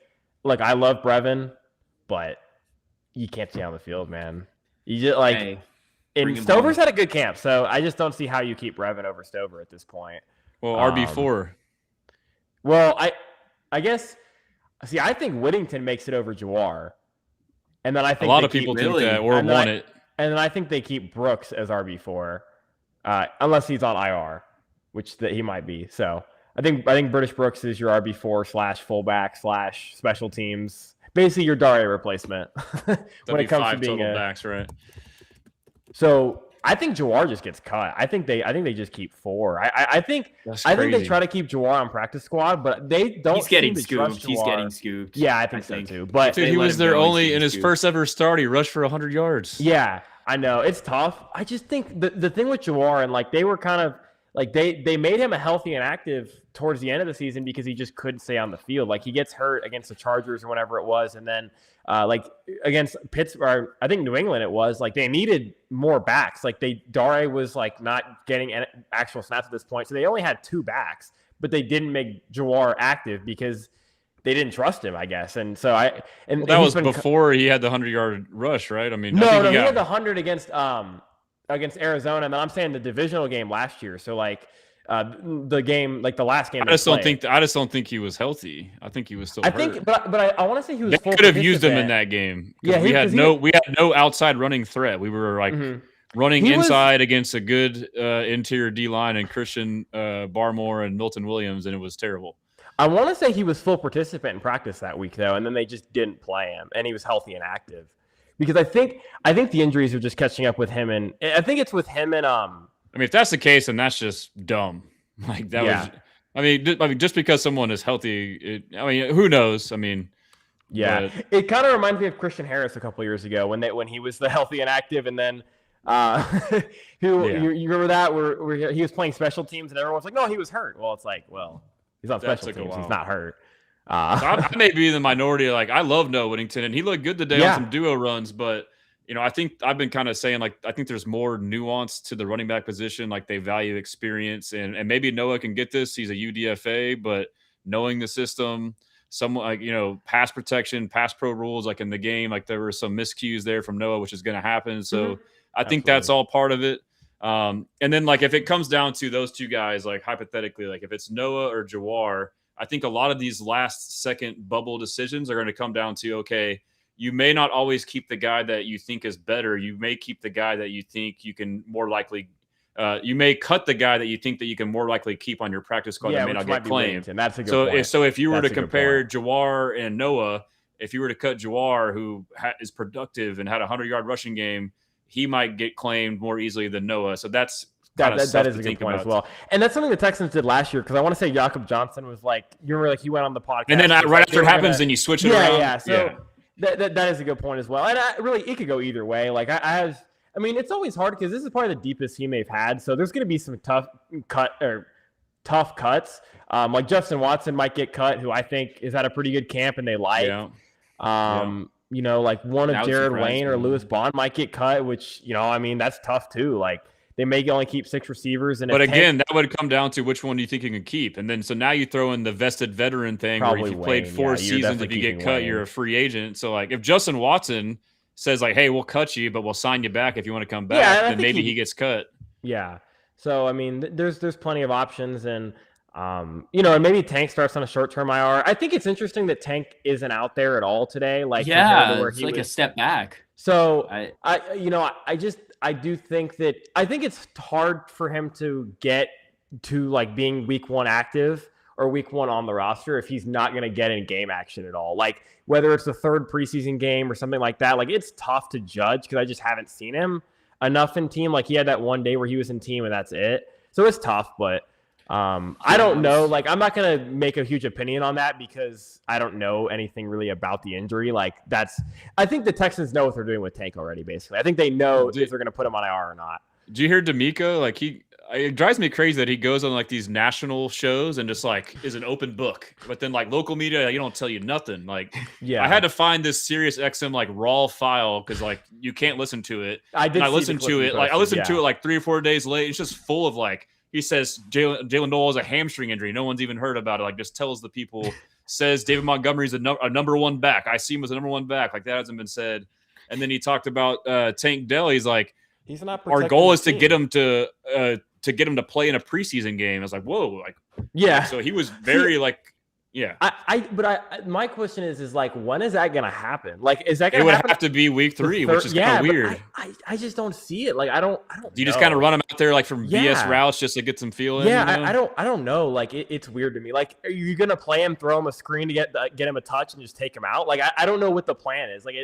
like, I love Brevin, but you can't see on the field, man. You just like and Stover's had a good camp, so I just don't see how you keep Brevin over Stover at this point. Well, RB4. Well, I guess I think Whittington makes it over Jawar. And then I think a lot of people think that or want it. And then I think they keep Brooks as RB4, unless he's on IR, which he might be. So I think British Brooks is your RB4 / fullback / special teams, basically your Daria replacement when it comes to being total backs, right? So I think Jawar just gets cut. I think they just keep 4. I think they try to keep Jawar on practice squad, but they don't. He's getting scooped. He's getting scooped. Yeah, I think so too. But dude, he was there only in his first ever start. He rushed for 100 yards. Yeah, I know it's tough. I just think the thing with Jawar, and like they were kind of like they made him a healthy and active towards the end of the season because he just couldn't stay on the field. Like, he gets hurt against the Chargers or whenever it was, and then like against Pittsburgh, I think New England, it was like they needed more backs. Like Dare was like not getting actual snaps at this point, so they only had 2 backs, but they didn't make Jawar active because they didn't trust him, I guess. And so that was before he had the 100-yard rush, right? I mean, he had the 100 against Arizona, and then I'm saying the divisional game last year. So like the game, like the last game. I just don't think he was healthy. I think he was still hurt. But I want to say he was. They could have used him in that game. Yeah, we had no outside running threat. We were like running inside against a good interior D line and Christian Barmore and Milton Williams, and it was terrible. I want to say he was full participant in practice that week though, and then they just didn't play him, and he was healthy and active. Because I think the injuries are just catching up with him, and I think it's with him and I mean, if that's the case, then that's just dumb. Like that was. I mean, just because someone is healthy, who knows? I mean, yeah, it kind of reminds me of Christian Harris a couple years ago when he was the healthy and active, and then you remember that where he was playing special teams and everyone's like, no, he was hurt. Well, it's like, well, he's on special teams, he's not hurt. So I may be in the minority. Like, I love Noah Whittington, and he looked good today on some duo runs, but. I think I've been kind of saying, like, I think there's more nuance to the running back position. Like, they value experience, and maybe Noah can get this. He's a UDFA, but knowing the system, pass protection, pass pro rules, like in the game, like there were some miscues there from Noah, which is going to happen. So I think that's all part of it. And then, like, if it comes down to those two guys, like hypothetically, like if it's Noah or Jawar, I think a lot of these last second bubble decisions are going to come down to, okay, you may not always keep the guy that you think is better. You may keep the guy that you think you can more likely. You may cut the guy that you think that you can more likely keep on your practice squad that may not get claimed. And that's a good point. So if you were to compare Jawar and Noah, if you were to cut Jawar, who is productive and had a 100-yard rushing game, he might get claimed more easily than Noah. So that is a good point as well. And that's something the Texans did last year, because I want to say Jakob Johnson was like, you remember, like he went on the podcast. And then right after it happens, then you switch it around. Yeah. So that is a good point as well. And it could go either way. Like I mean, it's always hard because this is probably the deepest team they've had. So there's going to be some tough cuts. Like Justin Watson might get cut, who I think is at a pretty good camp and they like. Like one of Jared Wayne or Lewis Bond might get cut, which, I mean, that's tough too. Like they may only keep 6 receivers. But again, that would come down to which one do you think you can keep. And then, so now you throw in the vested veteran thing, where if you played 4 seasons, if you get cut, you're a free agent. So like if Justin Watson says like, hey, we'll cut you, but we'll sign you back if you want to come back, then maybe he gets cut. Yeah. So, I mean, there's plenty of options, and, and maybe Tank starts on a short-term IR. I think it's interesting that Tank isn't out there at all today. Like, it's like a step back. So I do think that it's hard for him to get to like being week 1 active or week 1 on the roster if he's not going to get in game action at all. Like whether it's the 3rd preseason game or something like that, like it's tough to judge because I just haven't seen him enough in team. Like he had that one day where he was in team and that's it. So it's tough, but I don't know. Like I'm not going to make a huge opinion on that because I don't know anything really about the injury. Like I think the Texans know what they're doing with Tank already, basically. I think they know if they're going to put him on IR or not. Do you hear D'Amico? Like it drives me crazy that he goes on like these national shows and just like is an open book, but then like local media, you don't tell you nothing. Like, I had to find this Sirius XM like raw file because like you can't listen to it. I listened to it like 3 or 4 days late. It's just full of like, he says Jalen Dole has a hamstring injury. No one's even heard about it. Like just tells the people, says David Montgomery's a number 1 back. I see him as a number 1 back. Like that hasn't been said. And then he talked about Tank Dell. He's like, he's not. Our goal is to get him to play in a preseason game. I was like, whoa, like So he was very my question is like, when is that gonna happen? Like, is that gonna happen? It would have to be week 3, which is kind of weird. I just don't see it. Like, I don't. Do you just kind of run him out there like from BS routes just to get some feel in? I don't know. Like, it's weird to me. Like, are you gonna play him, throw him a screen to get him a touch and just take him out? Like, I don't know what the plan is. Like,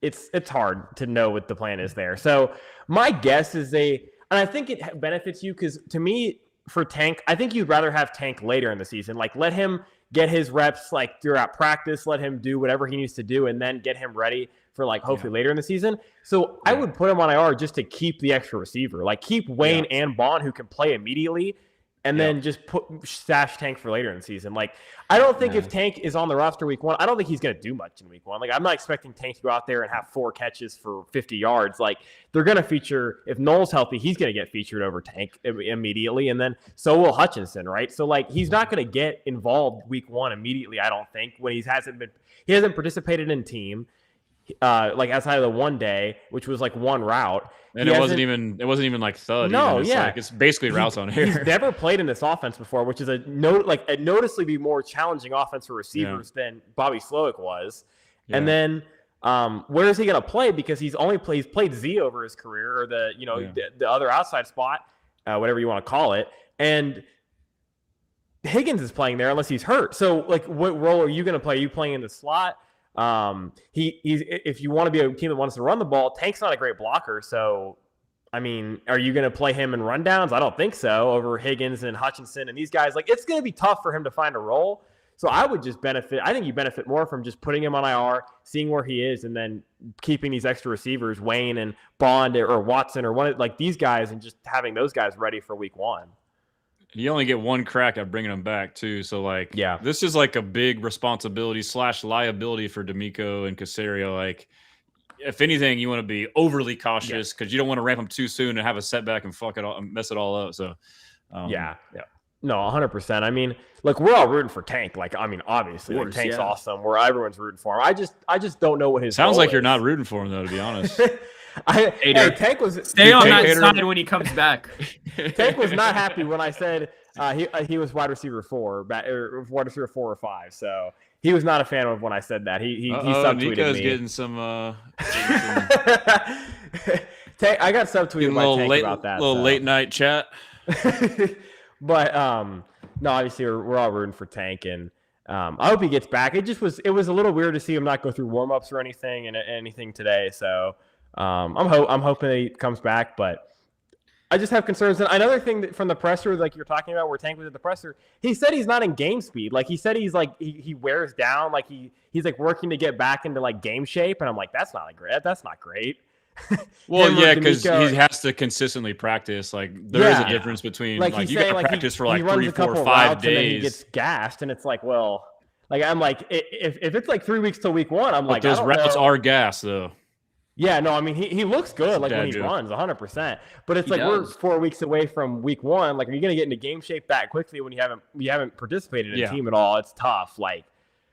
it's hard to know what the plan is there. So my guess is and I think it benefits you because to me, for Tank, I think you'd rather have Tank later in the season. Like let him get his reps like throughout practice, let him do whatever he needs to do, and then get him ready for like hopefully later in the season. So I would put him on IR just to keep the extra receiver. Like keep Wayne and Bond who can play immediately. And then just stash Tank for later in the season. Like, I don't think if Tank is on the roster week 1, I don't think he's going to do much in week 1. Like, I'm not expecting Tank to go out there and have 4 catches for 50 yards. Like, they're going to feature, if Noel's healthy, he's going to get featured over Tank immediately. And then so will Hutchinson, right? So, like, he's not going to get involved week 1 immediately, I don't think, when he hasn't participated in team. Like outside of the one day, which was like 1 route, and it wasn't even like thud. No, it's basically routes on here. He's never played in this offense before, which is a noticeably more challenging offense for receivers than Bobby Slowick was. Yeah. And then where is he going to play? Because he's played Z over his career, or the other outside spot, whatever you want to call it, and Higgins is playing there unless he's hurt. So like, what role are you going to play? Are you playing in the slot? He's if you want to be a team that wants to run the ball, Tank's not a great blocker, so I mean, are you going to play him in rundowns? I don't think so, over Higgins and Hutchinson and these guys. Like, it's going to be tough for him to find a role. So I would just benefit. I think you benefit more from just putting him on IR, seeing where he is, and then keeping these extra receivers, Wayne and Bond or Watson or one like these guys, and just having those guys ready for week 1. You only get one crack at bringing them back too. So like, yeah, this is like a big responsibility / liability for D'Amico and Caserio. Like, if anything, you want to be overly cautious because you don't want to ramp them too soon and have a setback and fuck it all, mess it all up. So, yeah. No, 100%. I mean, look, we're all rooting for Tank. Like, I mean, obviously, course, Tank's awesome. Everyone's rooting for him. I just don't know what his sounds like is. you're not rooting for him though, to be honest. Tank was stay on that side when he comes back. Tank was not happy when I said he was wide receiver 4, or wide receiver 4 or 5. So he was not a fan of when I said that. He subtweeted Nico's me. getting some. Tank, I got subtweeted by Tank about that. Little late night chat. But no, obviously we're all rooting for Tank, and I hope he gets back. It was a little weird to see him not go through warm-ups or anything today. So I'm hoping he comes back, but I just have concerns. And another thing that from the presser, like you're talking about, where Tank was at the presser, he said he's not in game speed. Like he said he's like he wears down, like he's like working to get back into like game shape, and I'm like, that's not great. That's not great. Well, yeah, because he has to consistently practice. Like there is a difference between like you got to practice for like 3, 4, 5 days. And then he gets gassed, and it's like, well, like I'm like, if it's like 3 weeks till week 1, I'm like, those routes are gas though. Yeah, no, I mean he looks good like when he runs 100%. But it's like we're 4 weeks away from week 1. Like, are you gonna get into game shape that quickly when you haven't participated in a team at all? It's tough. Like,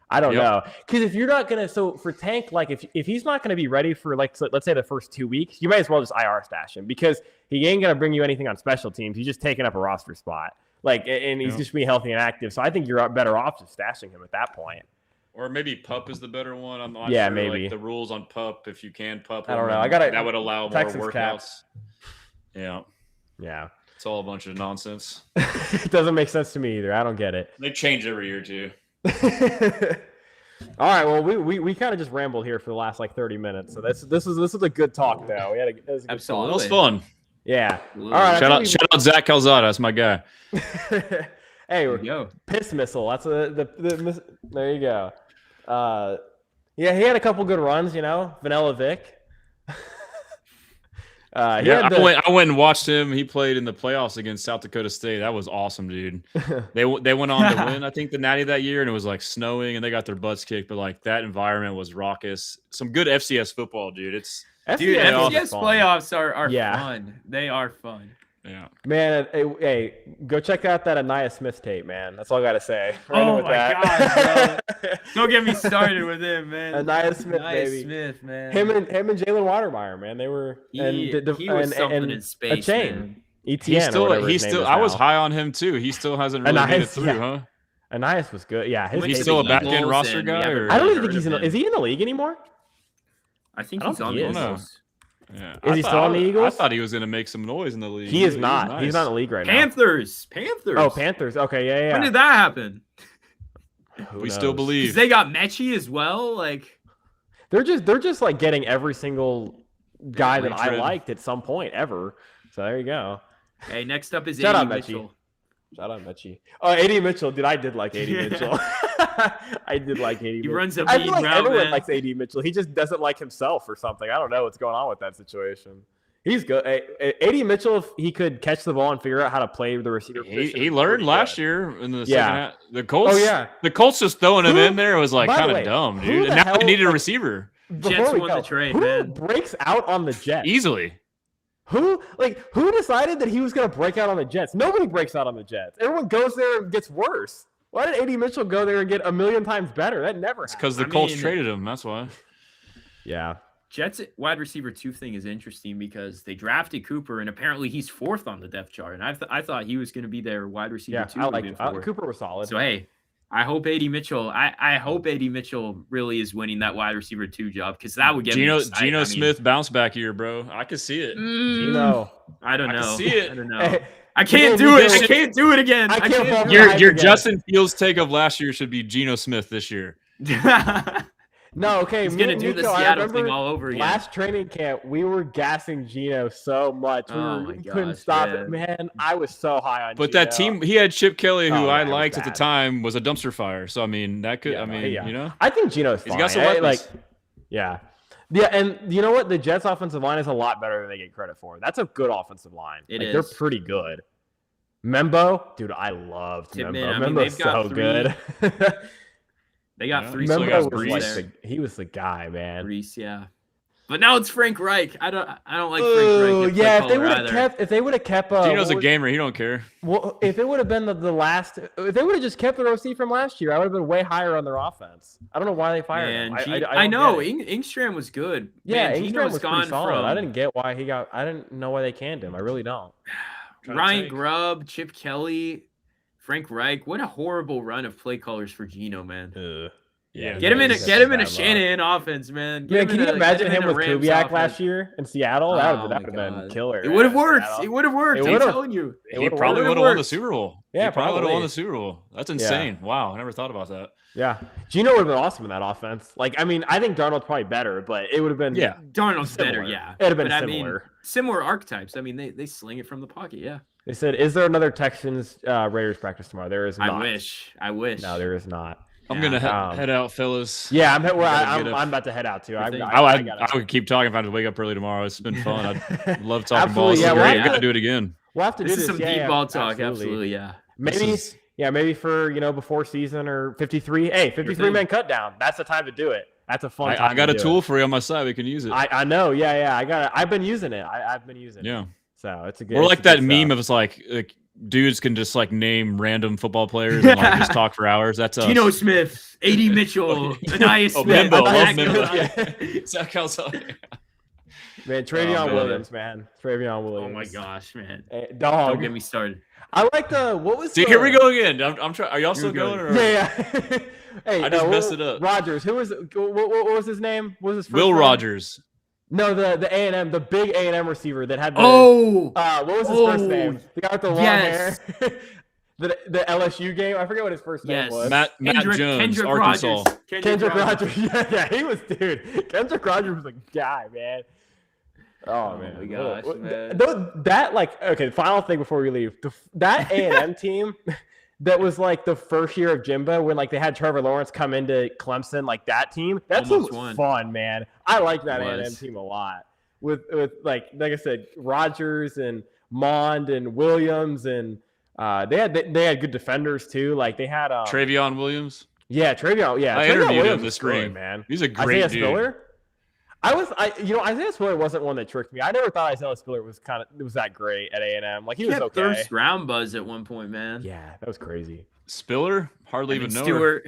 I don't know. Because if you're not going to – so for Tank, like if he's not going to be ready for, like, so let's say the first 2 weeks, you might as well just IR stash him because he ain't going to bring you anything on special teams. He's just taking up a roster spot. Like, and he's just being healthy and active. So I think you're better off just stashing him at that point. Or maybe pup is the better one. I'm not sure, maybe. Like, the rules on pup, if you can pup. I don't know. That would allow Texans more workouts. Cap. Yeah. It's all a bunch of nonsense. It doesn't make sense to me either. I don't get it. They change every year too. All right, well, we kind of just rambled here for the last like 30 minutes, so this was a good talk though. We had a good absolutely. It was fun. Yeah. Absolutely. All right. Shout out Zach Calzada. That's my guy. Hey, piss missile. That's the there you go. Yeah, he had a couple good runs. Vanilla Vic. I went and watched him. He played in the playoffs against South Dakota State. That was awesome, dude. They went on to win, I think, the Natty that year, and it was like snowing, and they got their butts kicked. But like that environment was raucous. Some good FCS football, dude. FCS playoffs are fun. They are fun. Yeah, man. Hey, go check out that Anaya Smith tape, man. That's all I gotta say. Oh my god, bro. Don't get me started with him, man. Anaya Smith, baby. Smith, man. Him and Jalen Watermeyer, man. They were he was something in space. A chain. Man. ETN. He's still. I was high on him too. He still hasn't really made it through, huh? Anais was good. Yeah, he's still a back-end roster guy. Or? I don't even think he's is he in the league anymore? I think he's on the Eagles. Yeah. Is he still on the Eagles? I thought he was going to make some noise in the league. He is not. Nice. He's not in the league right now. Panthers. Oh, Panthers. Okay, yeah. When did that happen? We still believe. They got Mechie as well. Like they're just like getting every single guy that I liked at some point ever. So there you go. Hey, next up is AD Mitchell. Shout out Mechie. Oh, AD Mitchell. Dude, I did like AD Mitchell. I did like AD Mitchell. He runs a I feel like route, everyone man. likes AD Mitchell. He just doesn't like himself or something. I don't know what's going on with that situation. He's good. AD Mitchell, if he could catch the ball and figure out how to play the receiver position. He learned last year in the second half. The Colts, the Colts just throwing him in there was like kind of dumb, dude. And now they needed a receiver. Jets won the trade, man. Who breaks out on the Jets? Easily. Who decided that he was going to break out on the Jets? Nobody breaks out on the Jets. Everyone goes there and gets worse. Why did AD Mitchell go there and get a million times better? That never happens. Because the Colts traded him. That's why. Yeah. Jets wide receiver 2 thing is interesting because they drafted Cooper, and apparently he's 4th on the depth chart. And I thought he was going to be their wide receiver 2. I like Cooper was solid. So, hey, I hope AD Mitchell. I hope AD Mitchell really is winning that wide receiver 2 job because that would get me excited. Geno Smith bounce back year, bro. I could see it. Geno. I don't know. I can see it. I don't know. I can't do it. I can't do it again. I can't your Justin Fields take of last year should be Geno Smith this year. No, okay. He's going to do the Seattle thing all over again. Last training camp, we were gassing Geno so much. We couldn't stop it. Man, I was so high on Geno. But that team, he had Chip Kelly, who I liked at the time, was a dumpster fire. So, I mean, that could, you know. I think Geno's fine. He's got some weapons. Yeah, and you know what? The Jets' offensive line is a lot better than they get credit for. That's a good offensive line. They're pretty good. Membo, dude, I loved Membo. Membo's so good. They got 3 Membo he was the guy, man. Brees, yeah. But now it's Frank Reich. I don't like Frank Reich. Yeah, if they would have kept Gino's a gamer, he don't care. Well, if it would have been if they would have just kept their OC from last year, I would have been way higher on their offense. I don't know why they fired him. I know Engstrom was good. Yeah, Engstrom was pretty solid. I didn't get why I didn't know why they canned him. I really don't. Ryan Grubb, Chip Kelly, Frank Reich. What a horrible run of play callers for Geno, man. Yeah, get him in a Shanahan offense, man. Can you imagine him with Kubiak last year in Seattle? That would have been killer. It would have worked. It would have worked. I'm telling you. He probably would have won the Super Bowl. Yeah, probably would have won the Super Bowl. That's insane. Yeah. Wow, I never thought about that. Yeah, Geno would have been awesome in that offense. Like, I mean, I think Darnold's probably better, but it would have been Darnold's better. Yeah, it'd have been similar. I mean, similar archetypes. I mean, they sling it from the pocket. Yeah. They said, "Is there another Texans Raiders practice tomorrow?" There is not. I wish. No, there is not. I'm gonna head out, fellas. Yeah, I'm about to head out too. I would keep talking if I had to wake up early tomorrow. It's been fun. I love talking ball. It's great. I gotta do it again. We'll have to do this. Some deep ball talk. Absolutely, yeah. Maybe for before season or 53. Hey, 53-man cut down. That's the time to do it. That's a fun time. I got a tool for you on my side. We can use it. I know. Yeah. I've been using it. I've been using it. Yeah. So it's a good. Or like that meme of it's like dudes can just like name random football players and like just talk for hours. That's Geno Smith, A.D. Mitchell, Anais Smith, Zach Calzada. Man, Travion Williams, man. Travion Williams. Oh my gosh, man. Hey, dog. Don't get me started. I like here we go again. I'm trying. Are y'all still going? Or? Yeah. Hey, I just messed it up. Rogers. Who was? What was his name? What was his first Will name? Rogers. No, the A&M, the big A&M receiver that had the. What was his first name? The guy with the long hair. The LSU game. I forget what his first name was. Matt Jones, Kendrick Arkansas. Kendrick Rogers. Yeah, he was dude. Kendrick Rogers was a guy, man. Oh man, my gosh, man. The final thing before we leave, that A&M team. That was like the first year of Jimbo when like they had Trevor Lawrence come into Clemson, like that team. That team was fun, man. I like that A&M team a lot. With like I said, Rodgers and Mond and Williams and they had good defenders too. Like they had Travion Williams. Yeah, Travion. Yeah, I interviewed him this spring, man. He's a great Isaiah dude. Spiller? Isaiah Spiller wasn't one that tricked me. I never thought Isaiah Spiller was that great at A&M. Like he was okay. First round buzz at one point, man. Yeah, that was crazy. Spiller hardly even know her.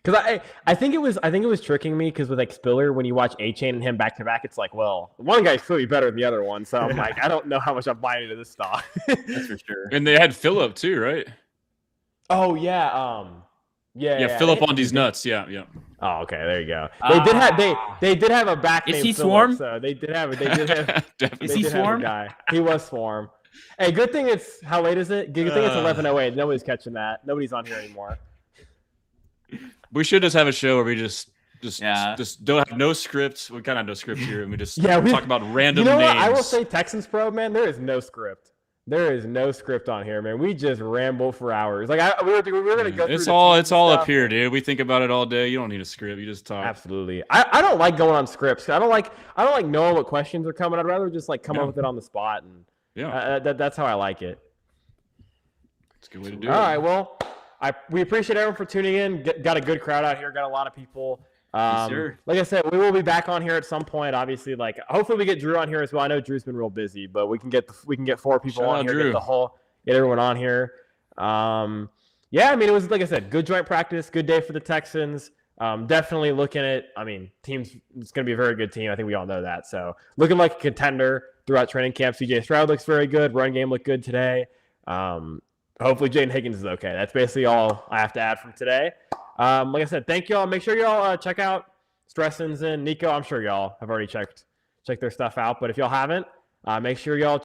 Because I think it was tricking me because with like Spiller, when you watch A-Chain and him back to back, it's like, well, one guy's clearly better than the other one. So I'm like, I don't know how much I'm buying into this stock. That's for sure. And they had Phillip too, right? Oh yeah. Yeah, Phillip on these nuts. Yeah. Oh, okay. There you go. They did have a back name. Is he Phillip, Swarm? So they did have. Is he Swarm? Guy. He was Swarm. Hey, good thing it's how late is it? Good thing it's 11:08. Nobody's catching that. Nobody's on here anymore. We should just have a show where we just don't have no script. We kind of have no script here, and we just talk about random names. What? I will say Texans Pro, man. There is no script. There is no script on here, man. We just ramble for hours. Like we were gonna go through. It's all up here, dude. We think about it all day. You don't need a script. You just talk. Absolutely. I don't like going on scripts. I don't like knowing what questions are coming. I'd rather just like come up with it on the spot, and that's how I like it. It's a good way to do it. All right. Well, we appreciate everyone for tuning in. Got a good crowd out here. Got a lot of people. Sure. Like I said, we will be back on here at some point. Obviously, like hopefully we get Drew on here as well. I know Drew's been real busy, but we can get 4 people on here. Get everyone on here. Yeah, I mean it was like I said, good joint practice, good day for the Texans. Definitely looking at. I mean, it's going to be a very good team. I think we all know that. So looking like a contender throughout training camp. CJ Stroud looks very good. Run game looked good today. Hopefully Jaden Higgins is okay. That's basically all I have to add from today. Like I said, thank y'all. Make sure y'all check out Stressan's and Nico. I'm sure y'all have already checked their stuff out, but if y'all haven't, make sure y'all